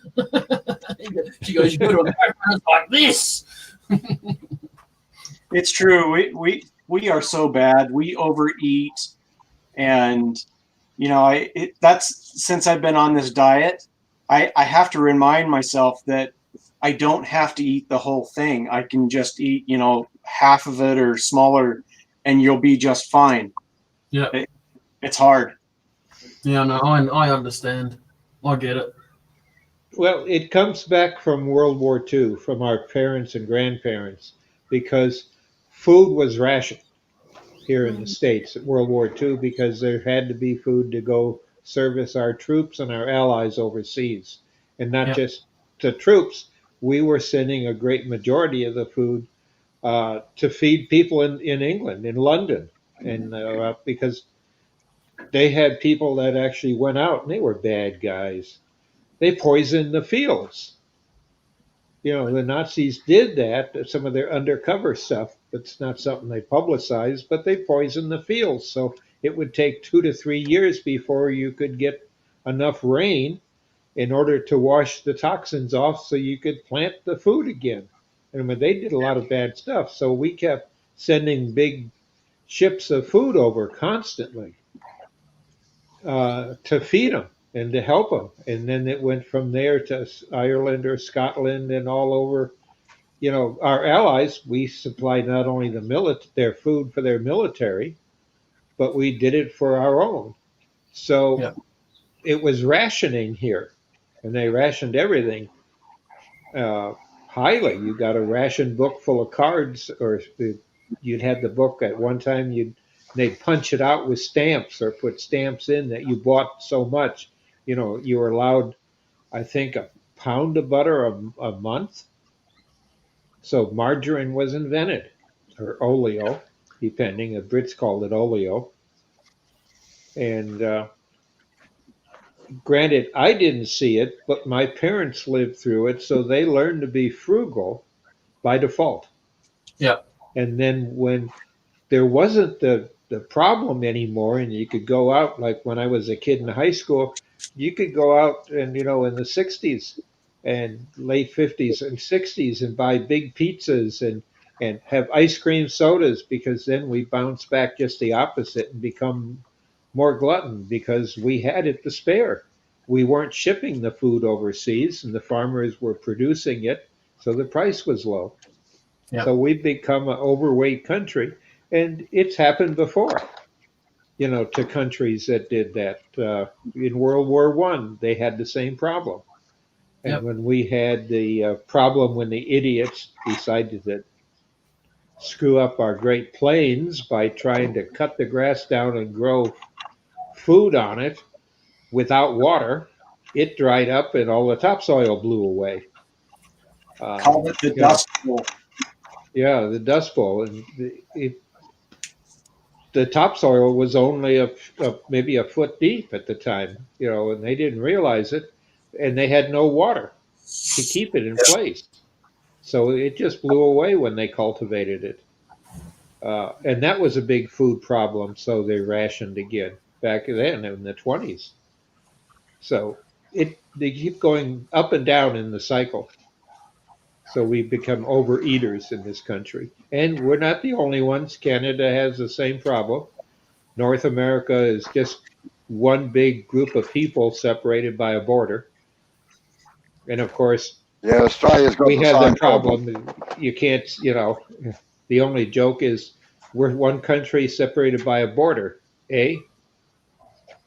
"You go to America, it's like this." It's true. We are so bad. We overeat, and that's since I've been on this diet. I have to remind myself that I don't have to eat the whole thing. I can just eat, half of it or smaller, and you'll be just fine. Yeah. It's hard. Yeah, no, I understand. I get it. Well, it comes back from World War II, from our parents and grandparents, because food was rationed here in the States at World War II because there had to be food to go service our troops and our allies overseas. And not Yep. just the troops, we were sending a great majority of the food to feed people in England, in London. And because they had people that actually went out and they were bad guys. They poisoned the fields. The Nazis did that, some of their undercover stuff. It's not something they publicized, but they poisoned the fields. So it would take 2 to 3 years before you could get enough rain in order to wash the toxins off so you could plant the food again. And they did a lot of bad stuff. So we kept sending big ships of food over constantly to feed them and to help them. And then it went from there to Ireland or Scotland and all over. Our allies, we supplied not only their food for their military, but we did it for our own. So Yeah. it was rationing here, and they rationed everything highly. You got a ration book full of cards, or you'd had the book at one time. They'd punch it out with stamps or put stamps in that you bought so much. You were allowed, I think, a pound of butter a month. So margarine was invented, or oleo, depending. The Brits called it oleo. And granted, I didn't see it, but my parents lived through it, so they learned to be frugal by default. Yeah. And then when there wasn't the problem anymore, and you could go out, like when I was a kid in high school, you could go out and, in the 60s and late 50s and 60s and buy big pizzas and have ice cream sodas, because then we bounce back just the opposite and become more glutton because we had it to spare. We weren't shipping the food overseas and the farmers were producing it, so the price was low. Yeah. So we've become an overweight country, and it's happened before, to countries that did that. In World War I, they had the same problem. And Yep. when we had the problem when the idiots decided to screw up our Great Plains by trying to cut the grass down and grow food on it without water, it dried up and all the topsoil blew away. Call it the Dust Bowl. Yeah, the Dust Bowl. And the topsoil was only maybe a foot deep at the time, and they didn't realize it, and they had no water to keep it in place. So it just blew away when they cultivated it. And that was a big food problem, so they rationed again back then in the 20s. So they keep going up and down in the cycle. So we become overeaters in this country. And we're not the only ones. Canada has the same problem. North America is just one big group of people separated by a border. And of course, Yeah, Australia's got we the have same that problem. You can't, the only joke is we're one country separated by a border, eh?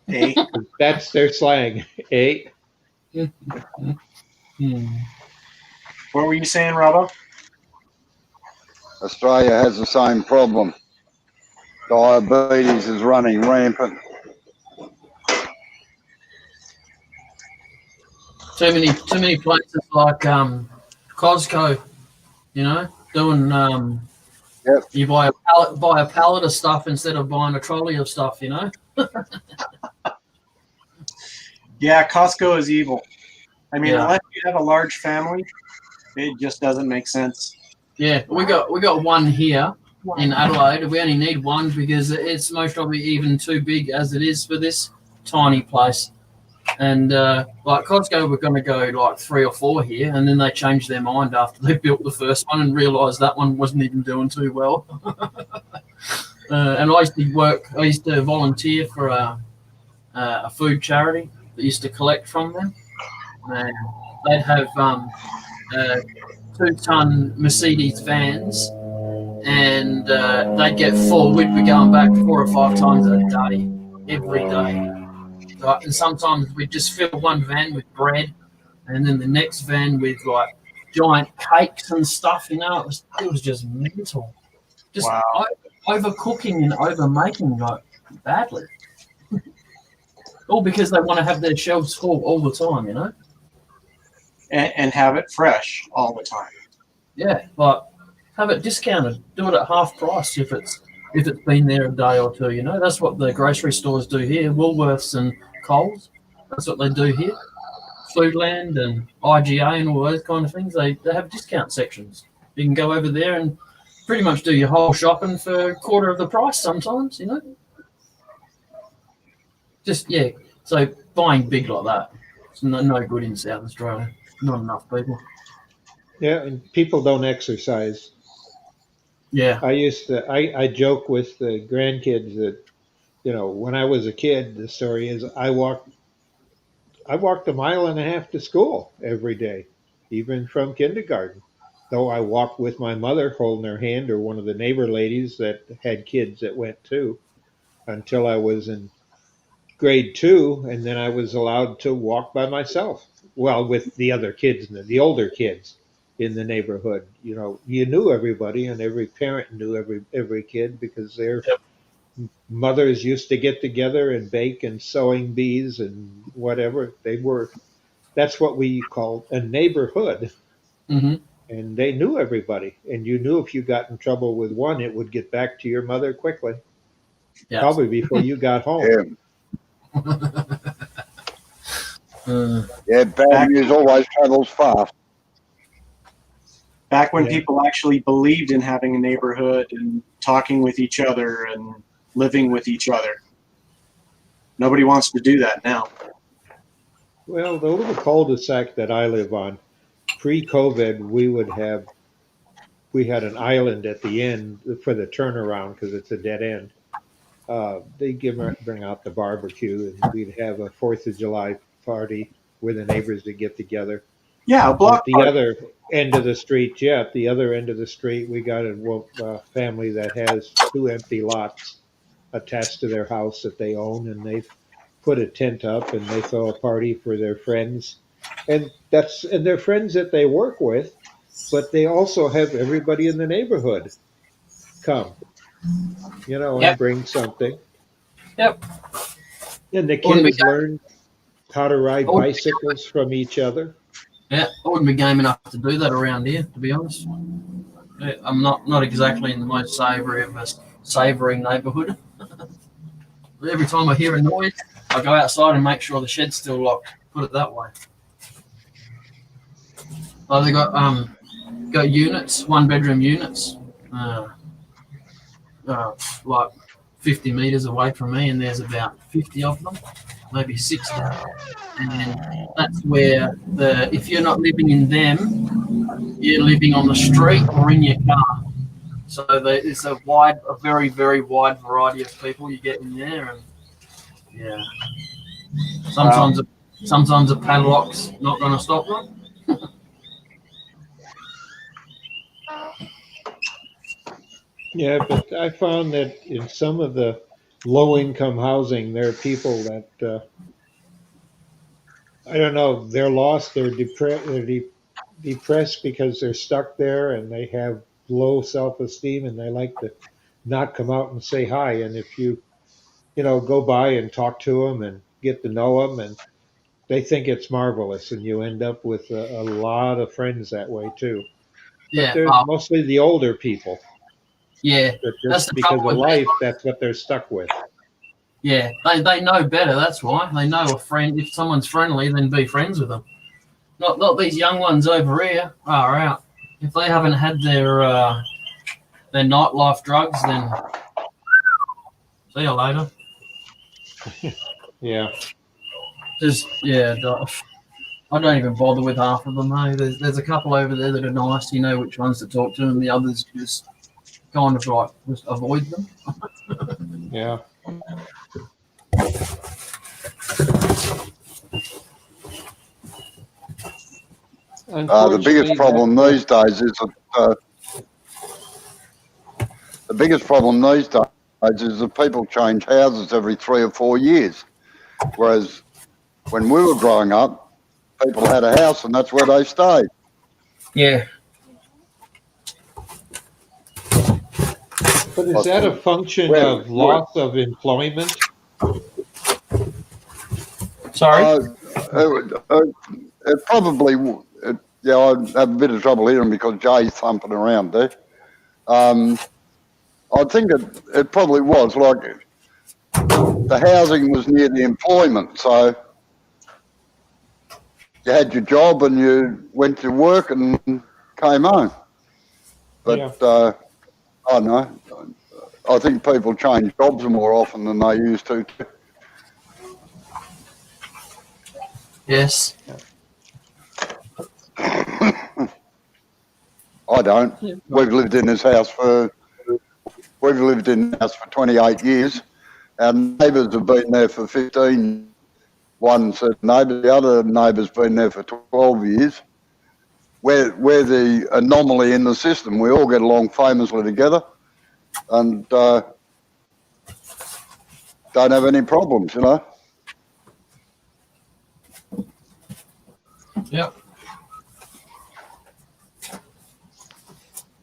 Hey, That's their slang, eh? what were you saying, Robbo? Australia has the same problem. Diabetes is running rampant. Too many places like Costco, doing Yep. you buy a pallet of stuff instead of buying a trolley of stuff, Yeah, Costco is evil. I mean, Yeah. unless you have a large family, it just doesn't make sense. Yeah, we got one here in Adelaide. We only need one because it's most probably even too big as it is for this tiny place. And like Costco, we're going to go like 3 or 4 here, and then they changed their mind after they built the first one and realised that one wasn't even doing too well. And I used to volunteer for a food charity that used to collect from them. And they'd have 2-ton Mercedes vans, and they'd get full. We'd be going back 4 or 5 times a day, every day. Right? And sometimes we'd just fill one van with bread, and then the next van with like giant cakes and stuff. You know, it was just mental. Just Wow. overcooking and overmaking like badly. All because they want to have their shelves full all the time, you know? And have it fresh all the time. Yeah, like have it discounted. Do it at half price if it's been there a day or two, you know? That's what the grocery stores do here, Woolworths and Coles. That's what they do here. Foodland and IGA and all those kind of things. They have discount sections. You can go over there and pretty much do your whole shopping for a quarter of the price sometimes, you know? Just, yeah. So buying big like that, it's no good in South Australia. Not enough people. Yeah, and people don't exercise. Yeah. I joke with the grandkids that, you know, when I was a kid, the story is I walked 1.5 miles to school every day, even from kindergarten. Though I walked with my mother holding her hand, or one of the neighbor ladies that had kids that went too, until I was in grade 2, and then I was allowed to walk by myself. Well, with the other kids, the older kids in the neighborhood. You know, you knew everybody, and every parent knew every kid because their mothers used to get together and bake and sewing bees and whatever. That's what we called a neighborhood. Mm-hmm. And they knew everybody. And you knew if you got in trouble with one, it would get back to your mother quickly. Yeah. Probably before you got home. Yeah, bad news always travels fast. Back when Yeah. people actually believed in having a neighborhood and talking with each other and living with each other. Nobody wants to do that now. Well, the little cul-de-sac that I live on, pre-COVID, we had an island at the end for the turnaround because it's a dead end. They bring out the barbecue, and we'd have a 4th of July party where the neighbors would get together. Yeah, a At block the party. other end of the street, at the other end of the street, we got a family that has 2 empty lots attached to their house that they own, and they've put a tent up and they throw a party for their friends, and their friends that they work with, but they also have everybody in the neighborhood come, you know, and Yep. bring something. Yep. And the Wouldn't be kids learn how to ride Wouldn't be bicycles from each other. Yeah, I wouldn't be game enough to do that around here, to be honest. Yeah, I'm not exactly in the most savoury neighbourhood. Every time I hear a noise, I go outside and make sure the shed's still locked. Put it that way. Oh, they got units, 1-bedroom units, like 50 metres away from me, and there's about 50 of them, maybe 60. And that's where if you're not living in them, you're living on the street or in your car. So there's a very, very wide variety of people you get in there, and yeah, sometimes a padlock's not going to stop them. Yeah, but I found that in some of the low-income housing, there are people that I don't know, they're lost, they're depressed because they're stuck there and they have low self-esteem and they like to not come out and say hi. And if you go by and talk to them and get to know them, and they think it's marvelous, and you end up with a lot of friends that way too. Yeah, They're mostly the older people. yeah, But That's just the because of trouble with life, that's what they're stuck with. yeah. They know better. That's why they know a friend. If someone's friendly, then be friends with them. Not these young ones over here. Far out. If they haven't had their nightlife drugs, then see you later. Yeah. I don't even bother with half of them. Hey, there's a couple over there that are nice. You know which ones to talk to, and the others just kind of like just avoid them. Yeah. The biggest problem these days is that people change houses every 3 or 4 years, whereas when we were growing up, people had a house and that's where they stayed. Yeah. But is that a function of loss of employment? Sorry. It probably, yeah, I have a bit of trouble hearing because Jay's thumping around there. I think it probably was like the housing was near the employment, so you had your job and you went to work and came home. But Yeah. I don't know. I think people change jobs more often than they used to. Yes. I don't. We've lived in this house for 28 years. Our neighbours have been there for 15. One said neighbour, the other neighbour's been there for 12 years. We're the anomaly in the system. We all get along famously together and don't have any problems, you know. Yep.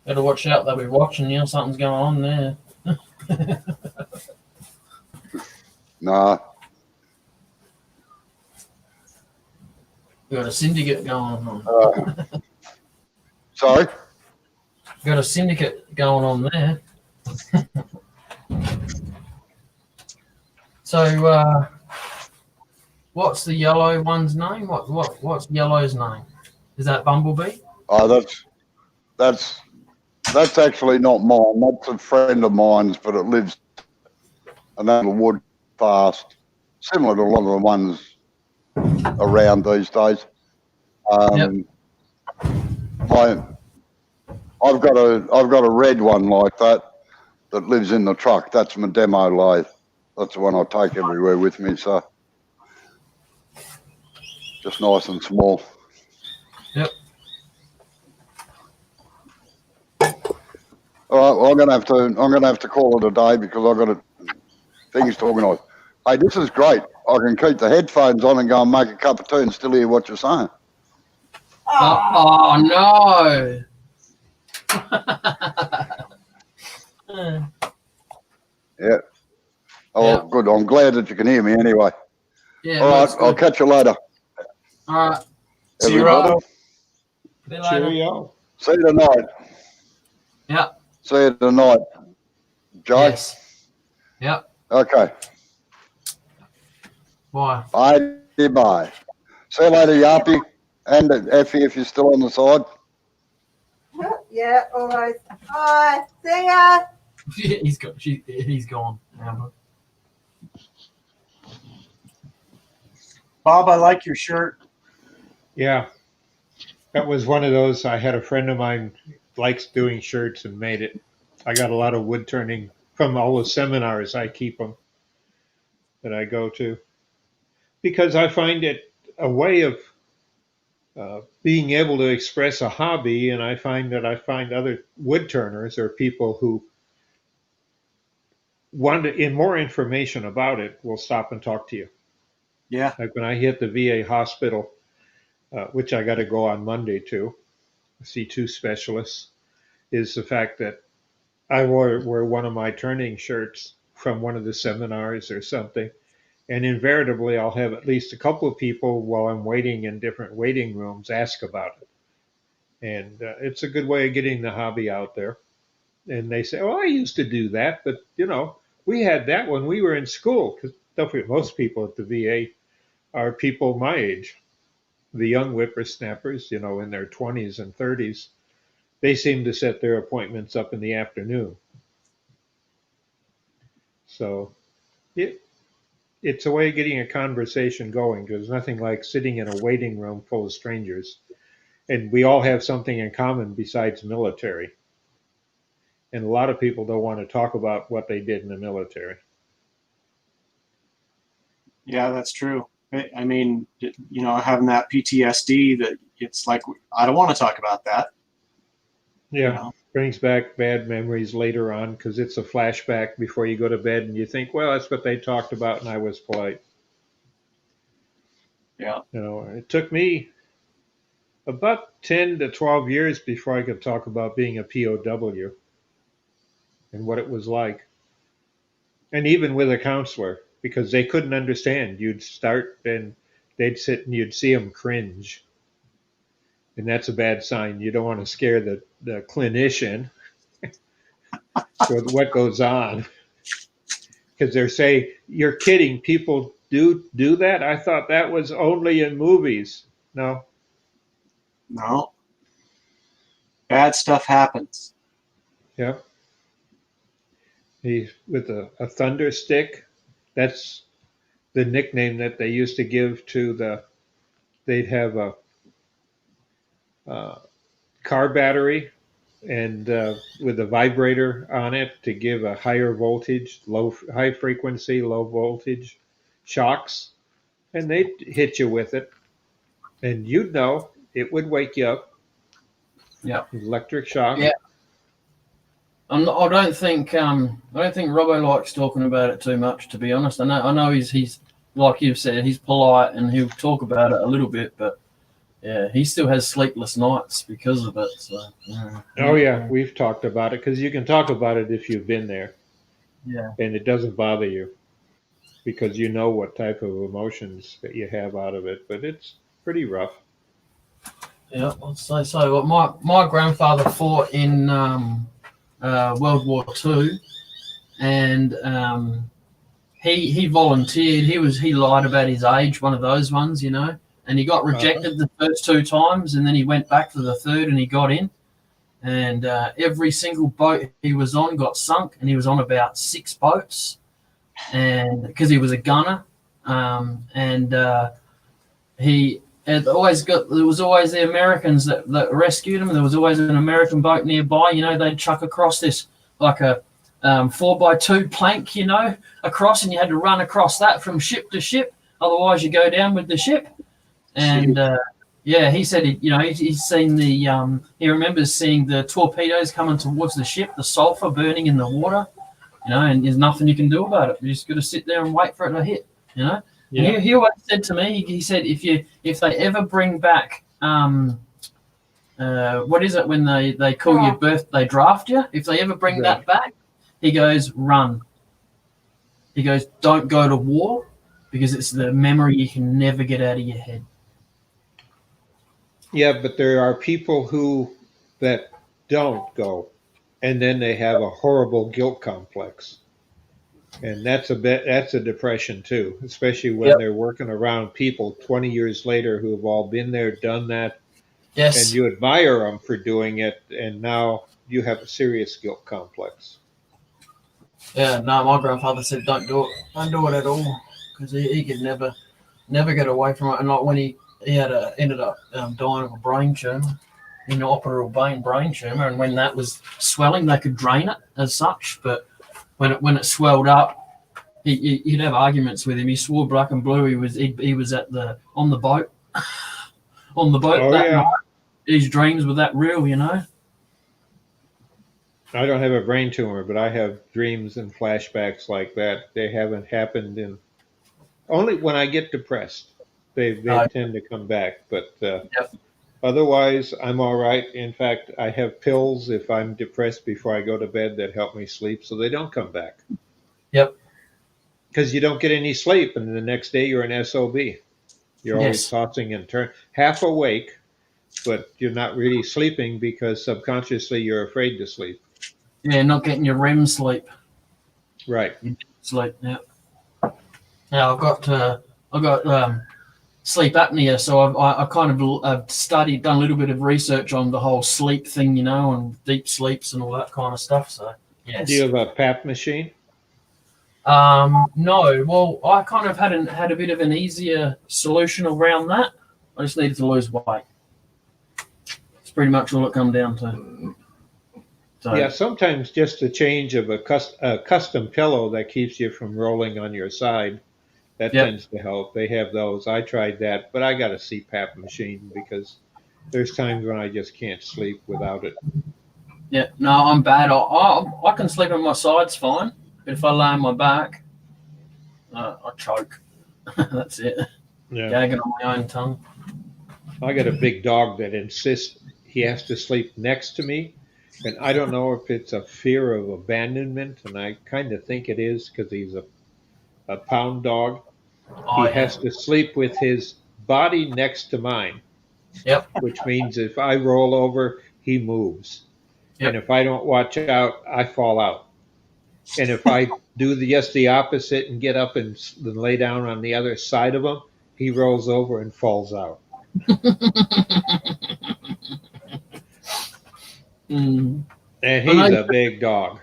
Better watch out. They'll be watching you. Something's going on there. Nah. We got a syndicate going on. Sorry? Got a syndicate going on there. So, what's the yellow one's name? What's yellow's name? Is that Bumblebee? Oh, that's actually not mine. That's a friend of mine's, but it lives in that little wood fast, similar to a lot of the ones around these days. I've got a red one like that lives in the truck. That's my demo lathe. That's the one I take everywhere with me. So just nice and small. Yep. All right, well, I'm gonna have to call it a day because I've got things to organise. Hey, this is great. I can keep the headphones on and go and make a cup of tea and still hear what you're saying. Oh no! Yeah. Oh, Yeah. good. I'm glad that you can hear me anyway. Yeah. All right, I'll Good. catch you later. All right. See you, Everybody. Robo. See you later. Cheerio. See you tonight. Yeah. See you tonight. Jay? Yes. Yep. Okay. Bye. Bye. See you later, Yappy. And Effie, if you're still on the side. Yeah, all right. Bye. See ya. He's gone. Amber. Bob, I like your shirt. Yeah. That was one of those. I had a friend of mine likes doing shirts and made it. I got a lot of wood turning from all the seminars I keep them that I go to because I find it a way of being able to express a hobby, and I find other wood turners or people who want in more information about it will stop and talk to you. Yeah. Like when I hit the VA hospital, which I got to go on Monday to see 2 specialists, is the fact that I wore one of my turning shirts from one of the seminars or something. And invariably, I'll have at least a couple of people while I'm waiting in different waiting rooms ask about it. And it's a good way of getting the hobby out there. And they say, oh, I used to do that. But, we had that when we were in school. Because don't forget, most people at the VA are people my age. The young whippersnappers, in their 20s and 30s, they seem to set their appointments up in the afternoon. So it's a way of getting a conversation going. There's nothing like sitting in a waiting room full of strangers. And we all have something in common besides military. And a lot of people don't want to talk about what they did in the military. Yeah, that's true. I mean, having that PTSD that it's like I don't want to talk about that. Yeah, You know? brings back bad memories later on because it's a flashback before you go to bed, and you think, well, that's what they talked about, and I was polite. Yeah. It took me about 10 to 12 years before I could talk about being a POW and what it was like. And even with a counselor, because they couldn't understand. You'd start and they'd sit and you'd see them cringe. And that's a bad sign. You don't want to scare the clinician with what goes on. Because they're saying, you're kidding, people do that? I thought that was only in movies. No. No. Bad stuff happens. Yeah. With a thunder stick, that's the nickname that they used to give to they'd have a car battery and with a vibrator on it to give a higher voltage, high frequency, low voltage shocks, and they'd hit you with it, and you'd know it would wake you up. Yeah. Electric shock. Yeah. I don't think Robbo likes talking about it too much, to be honest. I know he's like you've said, he's polite and he'll talk about it a little bit, but yeah, he still has sleepless nights because of it. So yeah. Oh yeah, we've talked about it because you can talk about it if you've been there. Yeah. And it doesn't bother you because you know what type of emotions that you have out of it, but it's pretty rough. Yeah, I'd say so. Well, my grandfather fought in World War II, and he volunteered. He lied about his age, one of those ones, and he got rejected the first 2 times, and then he went back for the third, and he got in. And every single boat he was on got sunk, and he was on about 6 boats, and because he was a gunner, there was always the Americans that rescued him. There was always an American boat nearby. They'd chuck across this like a 4x2 plank, across, and you had to run across that from ship to ship. Otherwise, you go down with the ship. And he said he's seen he remembers seeing the torpedoes coming towards the ship, the sulfur burning in the water, and there's nothing you can do about it. You just got to sit there and wait for it to hit, Yeah. And he always said to me, he said, if they ever bring back, what is it when they call your birth, they draft you? If they ever bring that back, he goes, run. He goes, don't go to war because it's the memory you can never get out of your head. Yeah, but there are people that don't go, and then they have a horrible guilt complex. And that's a depression too, especially when they're working around people 20 years later who have all been there, done that. Yes. And you admire them for doing it, and now you have a serious guilt complex. Yeah, no, my grandfather said don't do it. Don't do it at all because he could never get away from it. And like when he ended up dying of a brain tumor, inoperable brain tumor, and when that was swelling, they could drain it as such, but when it swelled up, he'd have arguments with him. He swore black and blue. He was on the boat that night. His dreams were that real, I don't have a brain tumor, but I have dreams and flashbacks like that. They haven't happened only when I get depressed. They tend to come back, but otherwise I'm all right. In fact, I have pills if I'm depressed before I go to bed that help me sleep, so they don't come back. Yep. Because you don't get any sleep, and the next day you're an SOB. You're always tossing and turning, half awake, but you're not really sleeping because subconsciously you're afraid to sleep. Yeah, not getting your REM sleep. Right. Sleep. Yeah. Now I've got sleep apnea, so I kind of done a little bit of research on the whole sleep thing, and deep sleeps and all that kind of stuff. So yes. Do you have a PAP machine? No. Well, I kind of had a bit of an easier solution around that. I just needed to lose weight. It's pretty much all it come down to. So, yeah, sometimes just a change of a custom pillow that keeps you from rolling on your side. That tends to help. They have those. I tried that, but I got a CPAP machine because there's times when I just can't sleep without it. Yeah, no, I'm bad. I can sleep on my sides fine, but if I lay on my back, I choke. That's it. Yeah. Gagging on my own tongue. I got a big dog that insists he has to sleep next to me. And I don't know if it's a fear of abandonment, and I kind of think it is because he's a pound dog. Oh, He yeah. has to sleep with his body next to mine, Yep. which means if I roll over, he moves. Yep. And if I don't watch out, I fall out. And if I do just the opposite and get up and lay down on the other side of him, he rolls over and falls out. Mm. And I he's know- a big dog.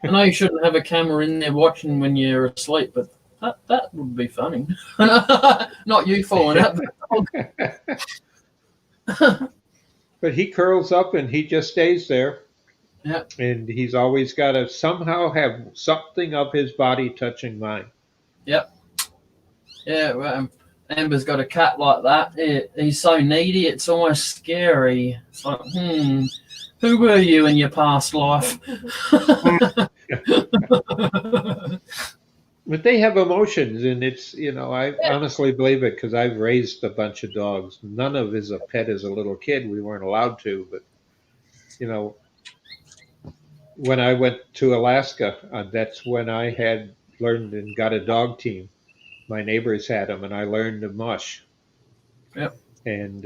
I know you shouldn't have a camera in there watching when you're asleep, but that would be funny. Not you falling out. But he curls up and he just stays there. Yeah. And he's always got to somehow have something of his body touching mine. Yeah, Amber's got a cat like that. He's so needy, it's almost scary. It's like, who were you in your past life? But they have emotions, and it's, I honestly believe it because I've raised a bunch of dogs. None of is a pet as a little kid. We weren't allowed to, but, when I went to Alaska, that's when I had learned and got a dog team. My neighbors had them, and I learned to mush. Yep. And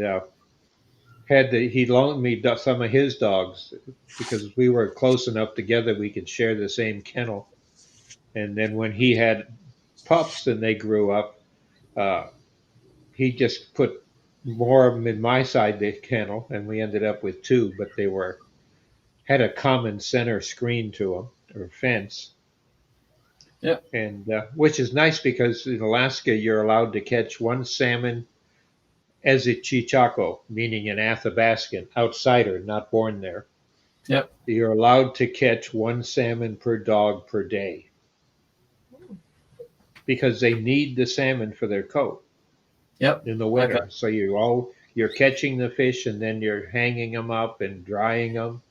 he loaned me some of his dogs because we were close enough together we could share the same kennel. And then when he had pups and they grew up, he just put more of them in my side of the kennel, and we ended up with two, but they had a common center screen to them or fence. Yep. And which is nice because in Alaska you're allowed to catch one salmon as a chichaco, meaning an Athabascan, outsider, not born there. Yep. You're allowed to catch one salmon per dog per day because they need the salmon for their coat. Yep. In the winter. Okay. So you're catching the fish and then you're hanging them up and drying them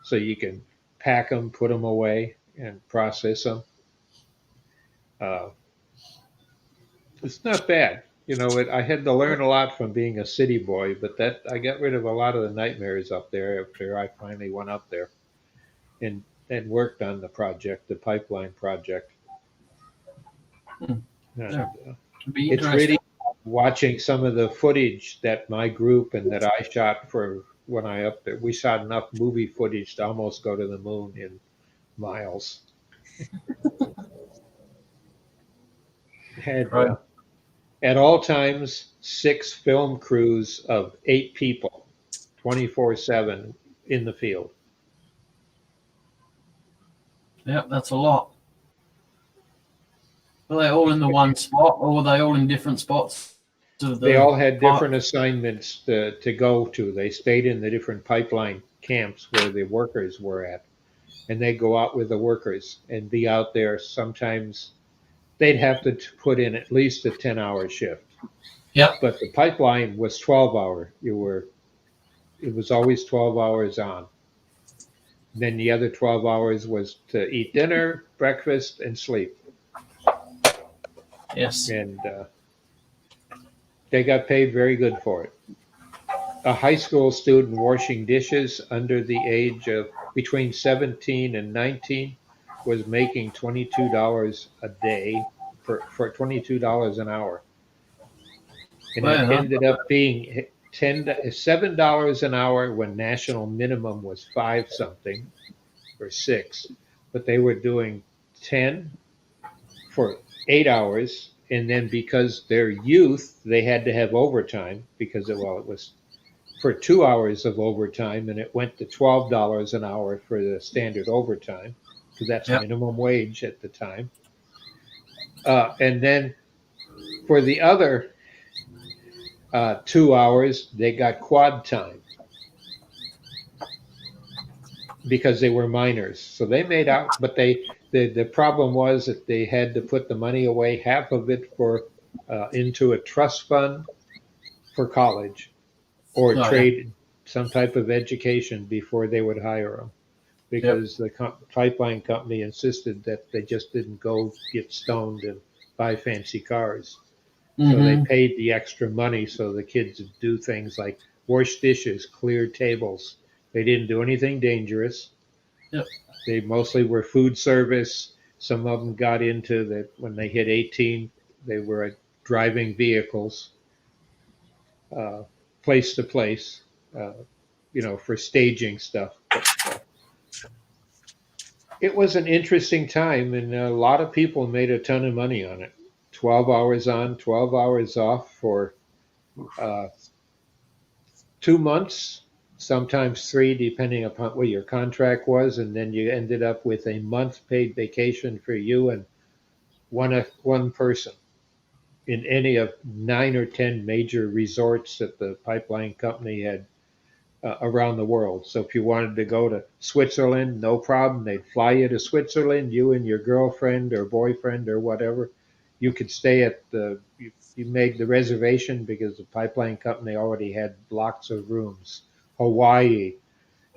so you can pack them, put them away, and process them. It's not bad. I had to learn a lot from being a city boy, but I got rid of a lot of the nightmares up there after I finally went up there and worked on the project, the pipeline project. Yeah. Be It's interesting. really watching some of the footage that my group and that I shot for when I up there. We shot enough movie footage to almost go to the moon in miles. Had Right. at all times 6 film crews of 8 people, 24/7 in the field. Yep, that's a lot. Were they all in the one spot, or were they all in different spots? They all had different assignments to go to. They stayed in the different pipeline camps where the workers were at. And they go out with the workers and be out there. Sometimes they'd have to put in at least a 10-hour shift. Yep. But the pipeline was 12-hour. It was always 12 hours on. Then the other 12 hours was to eat dinner, breakfast, and sleep. Yes. And they got paid very good for it. A high school student washing dishes under the age of between 17 and 19 was making $22 a day for $22 an hour. And Wow. it ended up being $7 an hour when national minimum was 5 something or 6, but they were doing 10 for 8 hours. And then because they're youth, they had to have overtime because it was for 2 hours of overtime, and it went to $12 an hour for the standard overtime because that's Yep. minimum wage at the time. And then for the other 2 hours, they got quad time because they were minors. So they made out, but the problem was that they had to put the money away, half of it into a trust fund for college, or yeah. trade some type of education before they would hire them, because the pipeline company insisted that they just didn't go get stoned and buy fancy cars. So they Mhm. paid the extra money so the kids would do things like wash dishes, clear tables. They didn't do anything dangerous. Yep. They mostly were food service. Some of them got into that when they hit 18, they were driving vehicles, place to place, for staging stuff. But, it was an interesting time, and a lot of people made a ton of money on it. 12 hours on, 12 hours off for 2 months, sometimes three, depending upon what your contract was, and then you ended up with a month paid vacation for you and one person in any of 9 or 10 major resorts that the pipeline company had around the world. So if you wanted to go to Switzerland, no problem. They'd fly you to Switzerland, you and your girlfriend or boyfriend or whatever. You could stay at you made the reservation because the pipeline company already had blocks of rooms. Hawaii,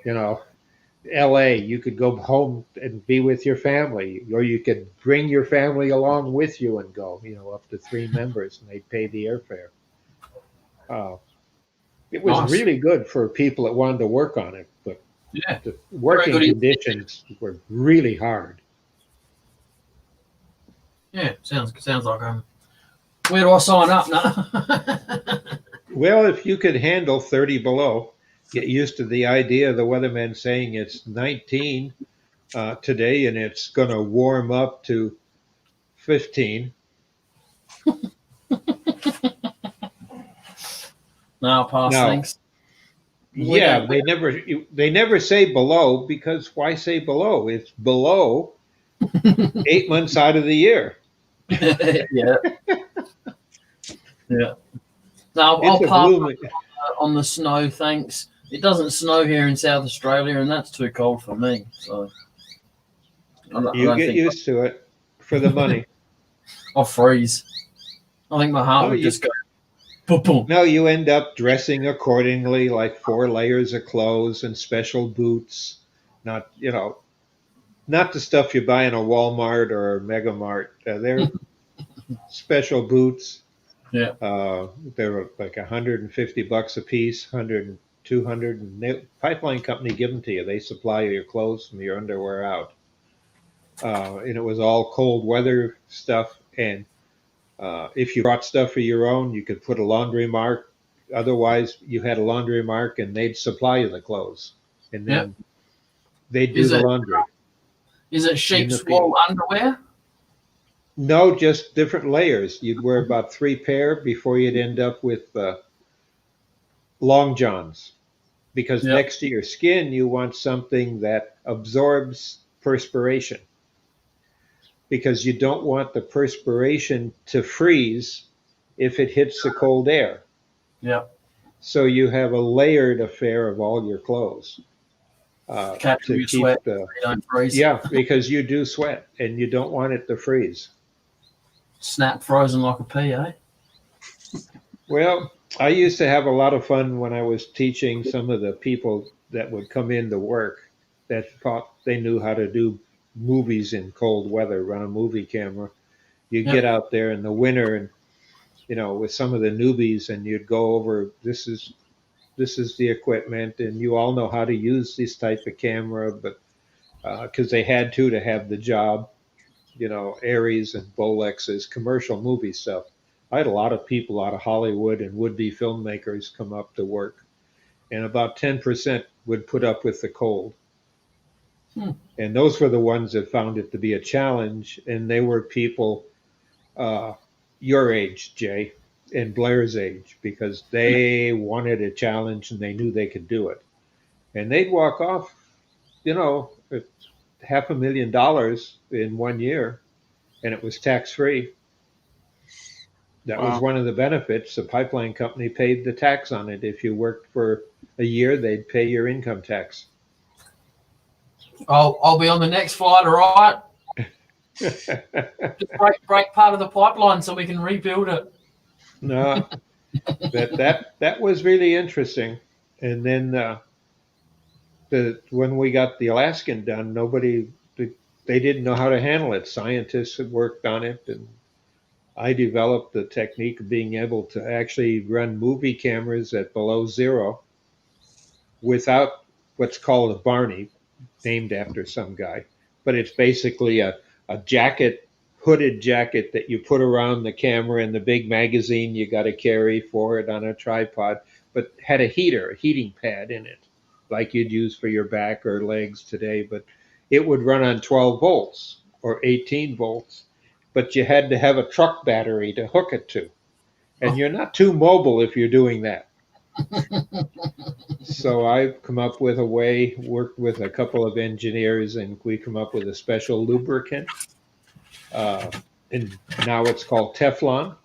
LA, you could go home and be with your family, or you could bring your family along with you and go, up to 3 members, and they'd pay the airfare. It was Nice. really good for people that wanted to work on it, but Yeah. the working Very good. conditions were really hard. Yeah. Sounds like where do I sign up now? Well, if you could handle 30 below, get used to the idea of the weatherman saying it's 19 today and it's going to warm up to 15. No, pass. No. Thanks. Yeah, they never say below, because why say below? It's below 8 months out of the year. Yeah. Yeah. No, It's I'll a pass blooming. on the snow. Thanks. It doesn't snow here in South Australia, and that's too cold for me. So I You don't get think used to it for the money. I'll freeze. I think my heart Oh, would you- just go boom, boom. No, you end up dressing accordingly, like 4 layers of clothes and special boots. Not the stuff you buy in a Walmart or a Mega Mart. They're special boots. Yeah. They're like $150 a piece, 100, 200, and the pipeline company give them to you. They supply your clothes from your underwear out. And it was all cold weather stuff. And if you brought stuff for your own, you could put a laundry mark. Otherwise, you had a laundry mark, and they'd supply you the clothes, and then they'd do the laundry. Is it sheep's wool underwear? No, just different layers. You'd wear about 3 pair before you'd end up with long johns, because next to your skin, you want something that absorbs perspiration, because you don't want the perspiration to freeze if it hits the cold air. Yeah. So you have a layered affair of all your clothes. Catch your sweat. You don't freeze. Yeah, because you do sweat and you don't want it to freeze. Snap frozen like a pea, eh? Well, I used to have a lot of fun when I was teaching some of the people that would come in to work that thought they knew how to do movies in cold weather, run a movie camera. You'd get out there in the winter and, with some of the newbies, and you'd go over, this is the equipment, and you all know how to use this type of camera, but because they had to have the job, Aries and Bolexes, commercial movie stuff. I had a lot of people out of Hollywood and would-be filmmakers come up to work, and about 10% would put up with the cold. And those were the ones that found it to be a challenge, and they were people your age, Jay, and Blair's age, because they wanted a challenge and they knew they could do it. And they'd walk off, with $500,000 in 1 year, and it was tax-free. That was one of the benefits. The pipeline company paid the tax on it. If you worked for a year, they'd pay your income tax. I'll be on the next flight, all right? Just break part of the pipeline so we can rebuild it. No, that was really interesting. And then when we got the Alaskan done, they didn't know how to handle it. Scientists had worked on it, and I developed the technique of being able to actually run movie cameras at below zero without what's called a Barney, named after some guy. But it's basically a jacket, hooded jacket that you put around the camera and the big magazine you got to carry for it on a tripod, but had a heating pad in it, like you'd use for your back or legs today. But it would run on 12 volts or 18 volts, but you had to have a truck battery to hook it to. And you're not too mobile if you're doing that. So I've come up with a way, worked with a couple of engineers, and we come up with a special lubricant. And now it's called Teflon.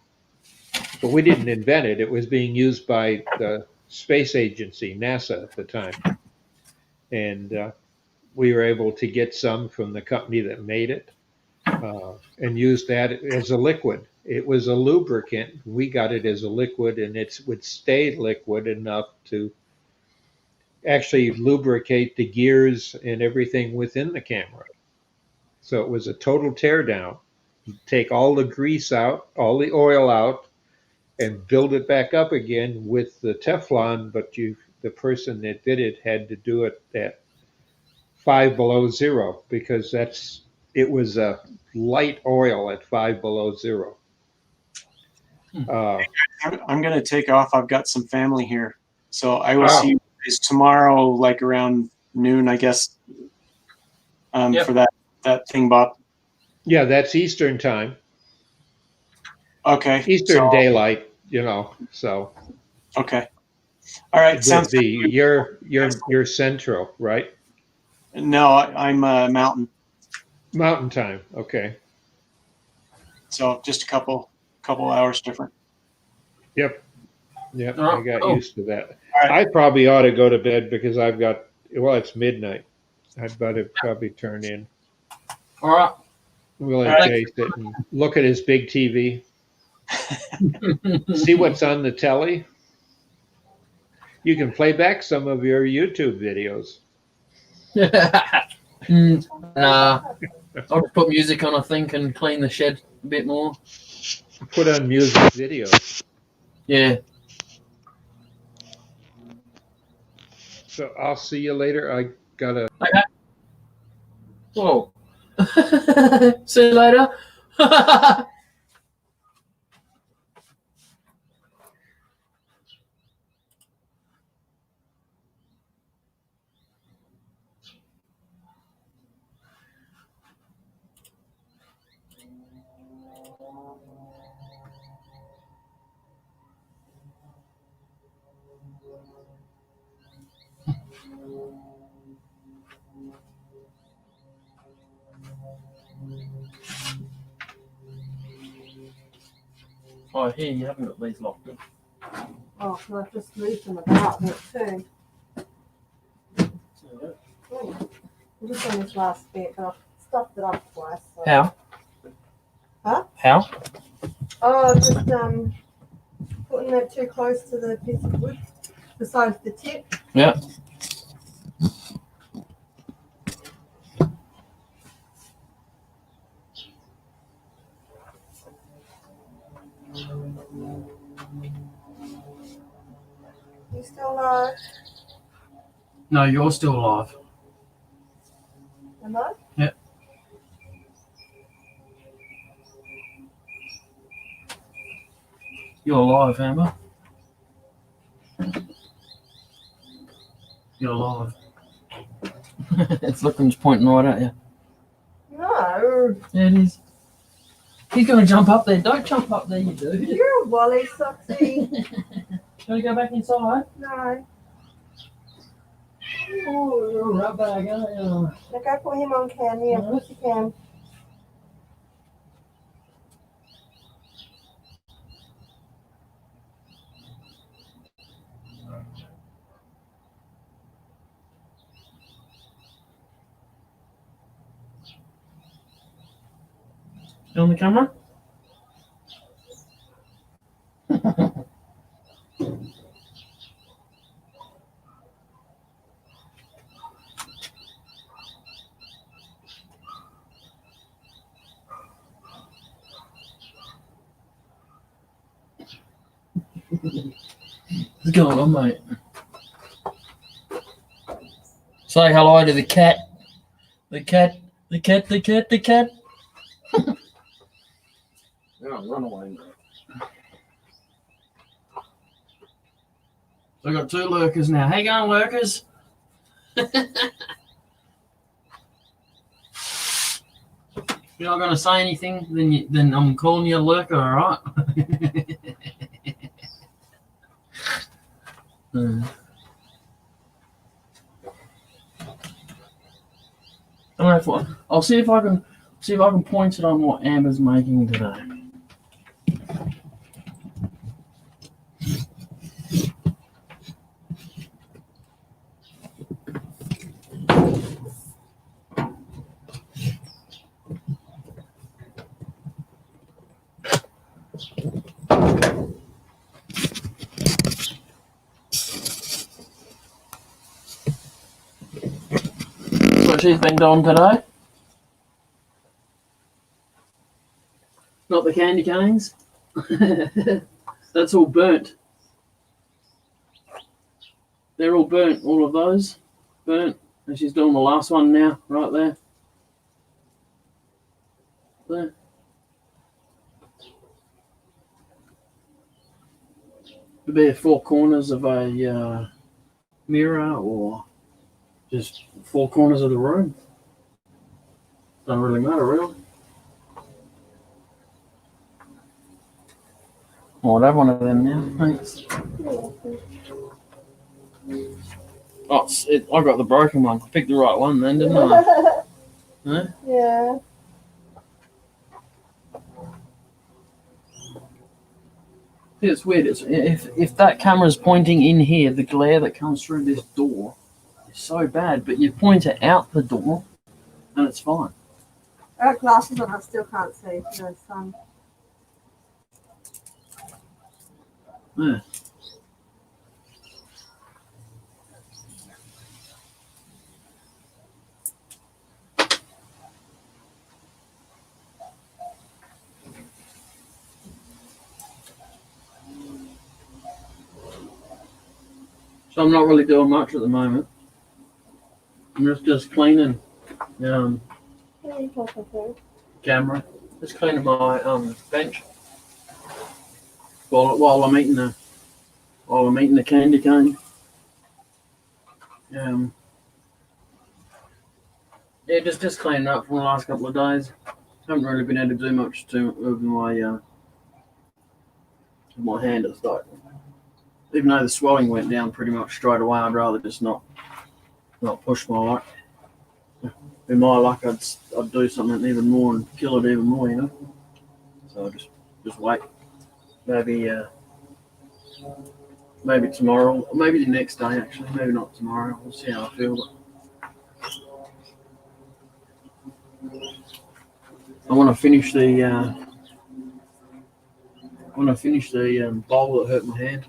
But we didn't invent it. It was being used by the space agency, NASA at the time. And we were able to get some from the company that made it and use that as a liquid. It was a lubricant. We got it as a liquid, and it would stay liquid enough to actually lubricate the gears and everything within the camera. So it was a total teardown. You take all the grease out, all the oil out, and build it back up again with the Teflon, but the person that did it had to do it at 5 below zero, because it was a light oil at 5 below zero. I'm going to take off. I've got some family here. So I will see you guys tomorrow, like around noon, I guess, for that thing, Bob. Yeah, that's Eastern time. Okay. Eastern daylight, so. Okay. All right. Sounds good. You're central, right? No, I'm mountain. Mountain time. Okay. So just a couple hours different. Yep. Oh, I got used to that. All right. I probably ought to go to bed because it's midnight. I'd better probably turn in. All right. We'll let Jay sit and look at his big TV. See what's on the telly. You can play back some of your YouTube videos. Nah. I'll put music on, I think, and clean the shed a bit more. Put on music videos. Yeah. So I'll see you later. I gotta. Okay. Whoa. See you later. Oh, here you haven't got these locked in. Oh, and I've just moved them about a bit too. I'm just on this last bit, but I've stuffed it up twice. So. How? Huh? How? Oh, just putting that too close to the piece of wood, besides the tip. Yeah. You still alive? No, you're still alive. Am I? Yeah. You're alive, Amber. You're alive. It's looking, it's pointing right at you. No. Yeah, it is. He's going to jump up there. Don't jump up there, you dude. You're a wally, Soxy. Shall we go back inside? No. Oh, you're a rat bag, aren't you? Now go put him on cam. Yeah, put your cam. You on the camera? What's going on, mate? Say hello to the cat. The cat. The cat. The cat. The cat. Oh, run away, mate. So I got 2 lurkers now. How you going, lurkers? You're not going to say anything, then I'm calling you a lurker, all right? I don't know if I'll see if I can point it on what Amber's making today. That's what she's been doing today. Not the candy canes. That's all burnt. They're all burnt, all of those. Burnt. And she's doing the last one now, right there. There. Could be 4 corners of a mirror or just 4 corners of the room. Don't really matter, really. Oh, I'd have one of them now. Thanks. Oh, I got the broken one. I picked the right one then, didn't I? Huh? Yeah. It's weird. If that camera's pointing in here, the glare that comes through this door is so bad. But you point it out the door, and it's fine. I got glasses on, I still can't see. No sun. Yeah. So I'm not really doing much at the moment. I'm just cleaning camera. Just cleaning my bench while I'm eating the candy cane. Yeah, just cleaning up from the last couple of days. Haven't really been able to do much with my hand at the start. Even though the swelling went down pretty much straight away, I'd rather just not push my luck. In my luck, I'd do something even more and kill it even more, you know. So I'll just wait. Maybe tomorrow, or maybe the next day. Actually, maybe not tomorrow. We'll see how I feel. I want to finish the bowl that hurt my hand.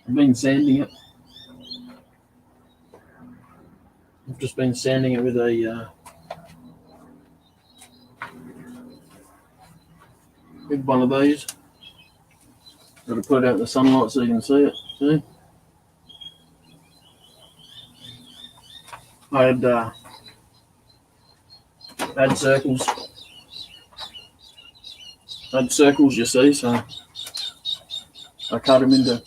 I've been sanding it. I've just been sanding it with a big one of these. Got to put it out in the sunlight so you can see it. See? I had circles. You see, so I cut them into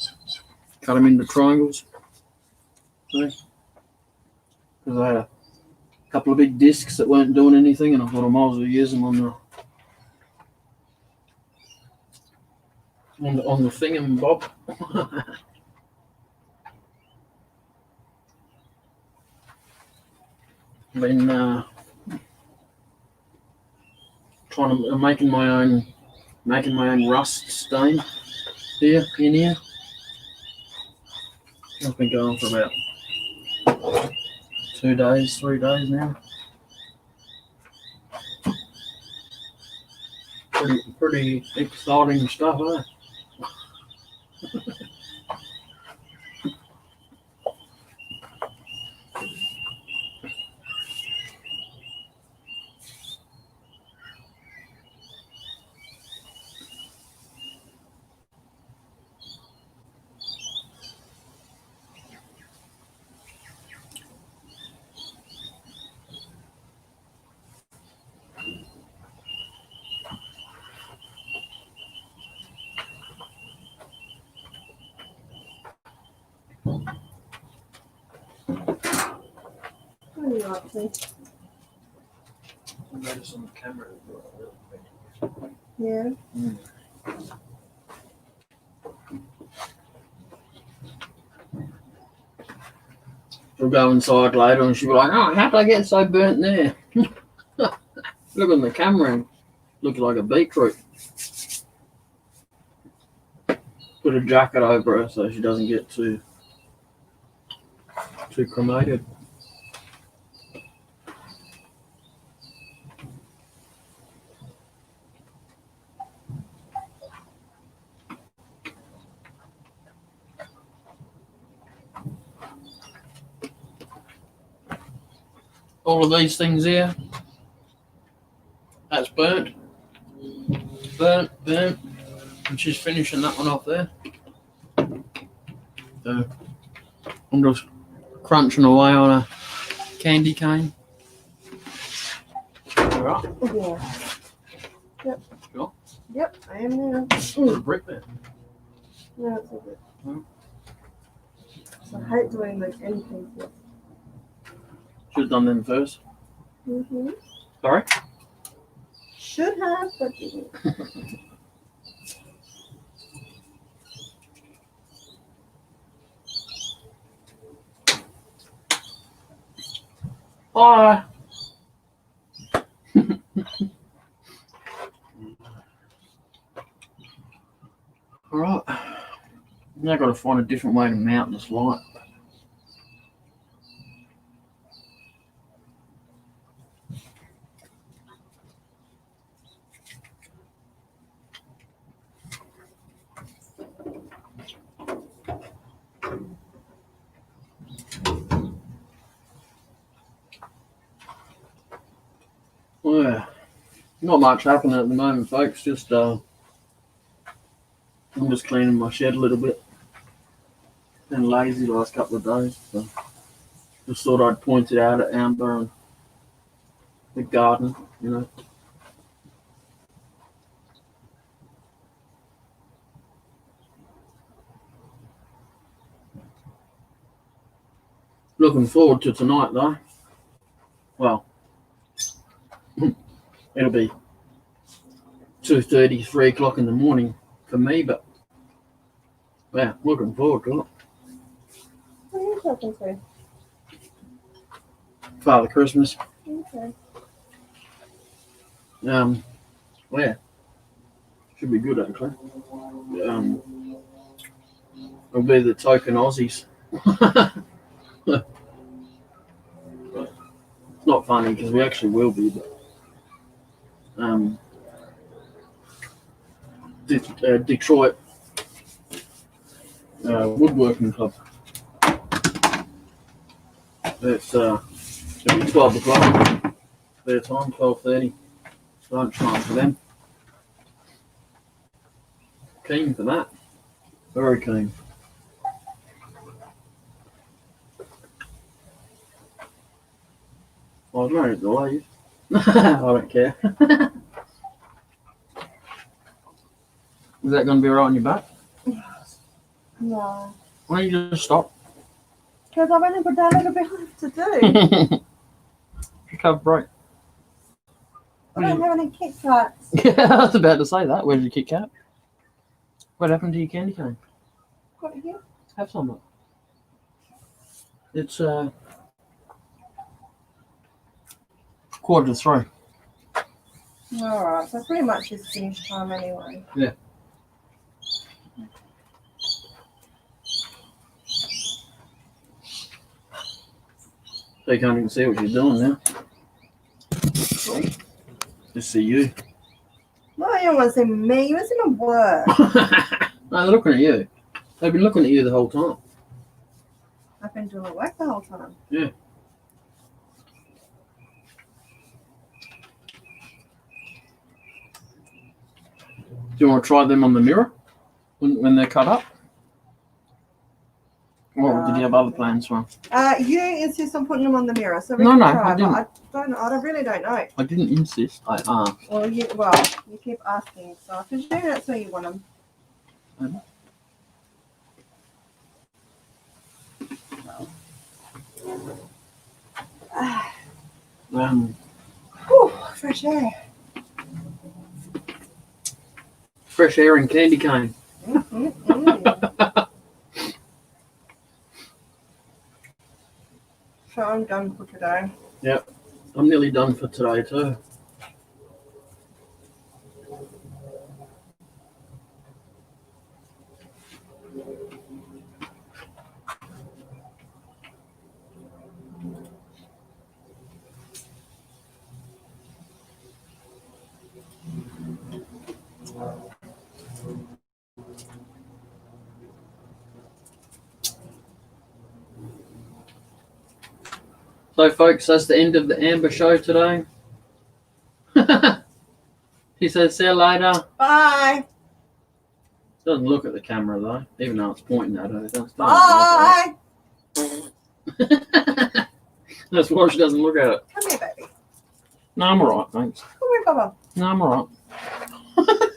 triangles. See? Because I had a couple of big discs that weren't doing anything, and I thought I might as well use them on the thingamabob. Been making my own rust stain in here. I've been going for about 3 days now. Pretty exciting stuff, eh? Pretty likely. I noticed on the camera. Yeah. She'll go inside later and she'll be like, oh, how did I get so burnt there? Look on the camera and looks like a beetroot. Put a jacket over her so she doesn't get too cremated. All of these things here, that's burnt, and she's finishing that one off there. So I'm just crunching away on a candy cane. All right, Yeah. Yep. Sure. Yep, I am now. Put a brick there. No, it's all good. Hmm. I hate doing like anything. Should have done them first. Mm-hmm. Sorry. Should have, but didn't. Bye. All right. Now I've got to find a different way to mount this light. Well, yeah, not much happening at the moment, folks. Just I'm just cleaning my shed a little bit. Been lazy the last couple of days, so just thought I'd point it out at Amber and the garden, you know. Looking forward to tonight, though. Well, it'll be 2:30, 3 o'clock in the morning for me, but yeah, looking forward to it. What are you talking to? Father Christmas. Okay. Yeah, should be good actually. It'll be the token Aussies. It's not funny because we actually will be, but Detroit Woodworking Club. It's it'll be 12 o'clock their time, 12:30 lunchtime for them. Keen for that. Very keen. Well, I don't need to leave. I don't care. Is that going to be right on your back? No. Why don't you just stop? Because I've only got that little bit left to do. Just have a break. I don't have any Kit Kats. Yeah, I was about to say that. Where's your Kit Kat? What happened to your candy cane? Got it here? Have some of it. It's 2:45. Alright, so pretty much it's finish time anyway. Yeah. So you can't even see what you're doing now. Just see you. No, you don't want to see me. You want to see my work. No, they're looking at you. They've been looking at you the whole time. I've been doing my work the whole time. Yeah. Do you want to try them on the mirror when they're cut up? Or did you have other plans for them? You insist on putting them on the mirror, so we No, can no, try. I didn't. But I really don't know. I didn't insist. I asked. Well, you keep asking, so I presume that's where you want them. Whew, fresh air. Fresh air and candy cane. So I'm done for today. I'm nearly done for today too. So, folks, that's the end of the Amber show today. He says, see you later. Bye. Doesn't look at the camera, though, even though it's pointing at her. It doesn't Bye. That's why she doesn't look at it. Come here, baby. No, I'm all right, thanks. Come here, Bubba. No, I'm all right.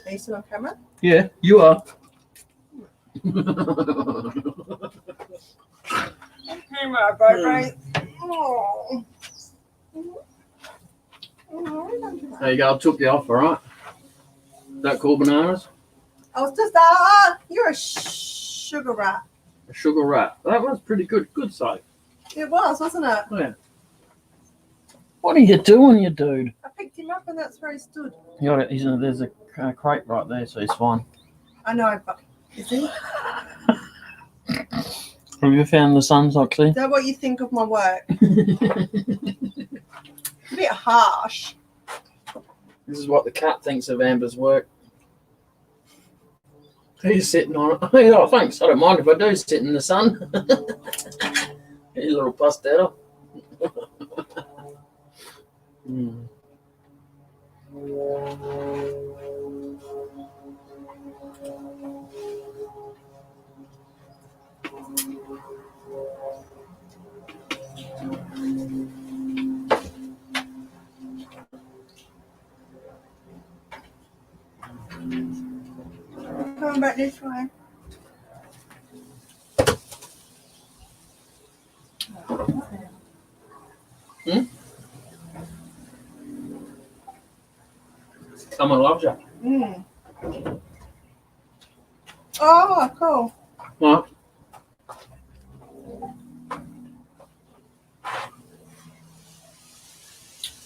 Are you still on camera? Yeah, you are. Hey, my baby. Oh. There you go, I took you off, all right? Is that cool, bananas? I was just, you're a sugar rat. A sugar rat. That was pretty good. Good sight. It was, wasn't it? Yeah. What are you doing, you dude? I picked him up and that's where he stood. There's a crate right there, so he's fine. I know, but is he? Have you found the sun's actually? Is that what you think of my work? A bit harsh. This is what the cat thinks of Amber's work. He's sitting on it. Oh, thanks. I don't mind if I do sit in the sun. You little pastero. Coming back this way. Someone loves you. Mm. Oh, cool. What?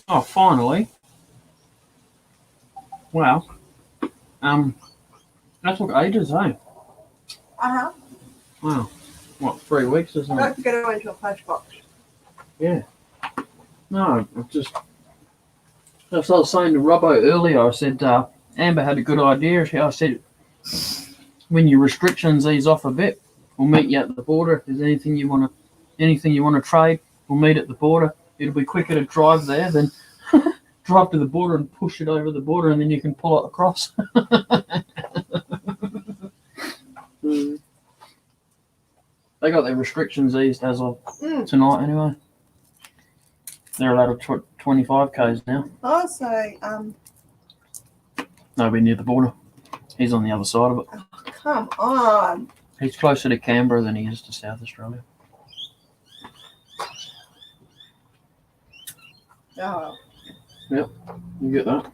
Oh, finally. Wow. That took ages, eh? Uh-huh. Wow. What, 3 weeks or something? Don't forget to go into a post box. Yeah. No, as I was saying to Robbo earlier, I said Amber had a good idea. I said, when your restrictions ease off a bit, we'll meet you at the border. If there's anything you want to trade, we'll meet at the border. It'll be quicker to drive there than drive to the border and push it over the border, and then you can pull it across. They got their restrictions eased as of tonight, anyway. They're allowed to 25 k's now. Also, Nobody near the border. He's on the other side of it. oh, come on. He's closer to Canberra than he is to South Australia. Oh. You get that?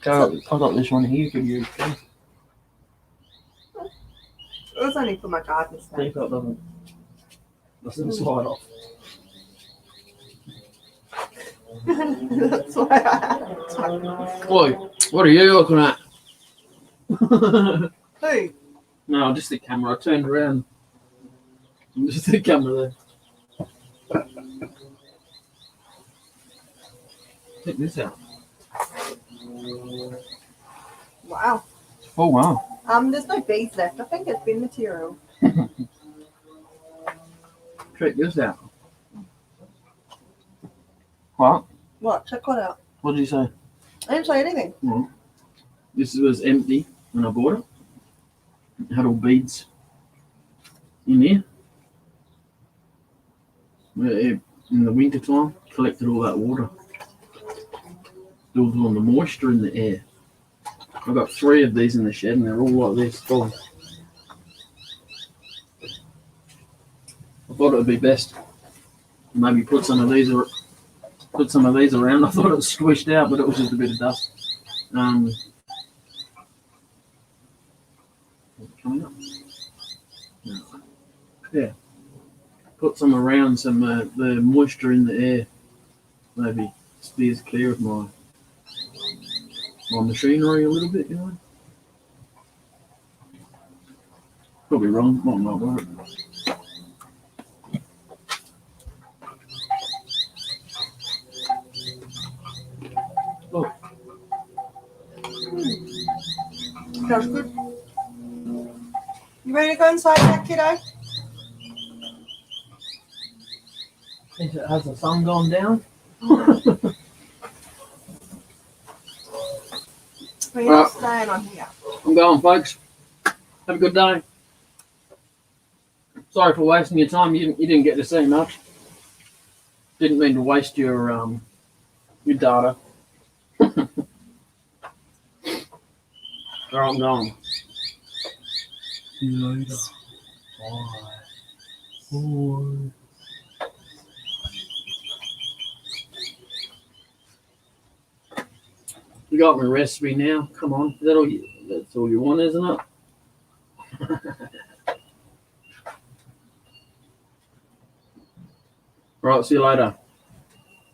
I got this one here you could use too. It was only for my garden stuff. Teapot doesn't slide off. That's why I Boy, what are you looking at? Who? No, just the camera. I turned around. Just the camera there. Check this out. Wow. Oh wow. There's no beads left. I think it's bin material. Check this out. What? What? Check what out. What did you say? I didn't say anything. This was empty when I bought it. It had all beads in there. In the winter time, collected all that water. Built on the moisture in the air. I've got 3 of these in the shed and they're all like this full. thought it would be best. Maybe put some of these around. I thought it was squished out, but it was just a bit of dust. Coming up. Yeah. Put some around some the moisture in the air. Maybe steers clear of my machinery a little bit, you know. Could be wrong. Might not work. Oh, Sounds good. You ready to go inside that, kiddo? has the sun gone down? Well, you're not staying on here. I'm going, folks. Have a good day. Sorry for wasting your time. You didn't get to see much. Didn't mean to waste your data. Alright, I'm going. See you later. Bye. Bye. You got my recipe now. Come on. That's all you want, isn't it? Right, see you later.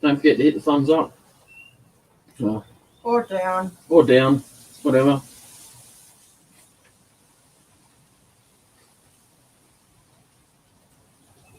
Don't forget to hit the thumbs up. Or down. Or down. Whatever.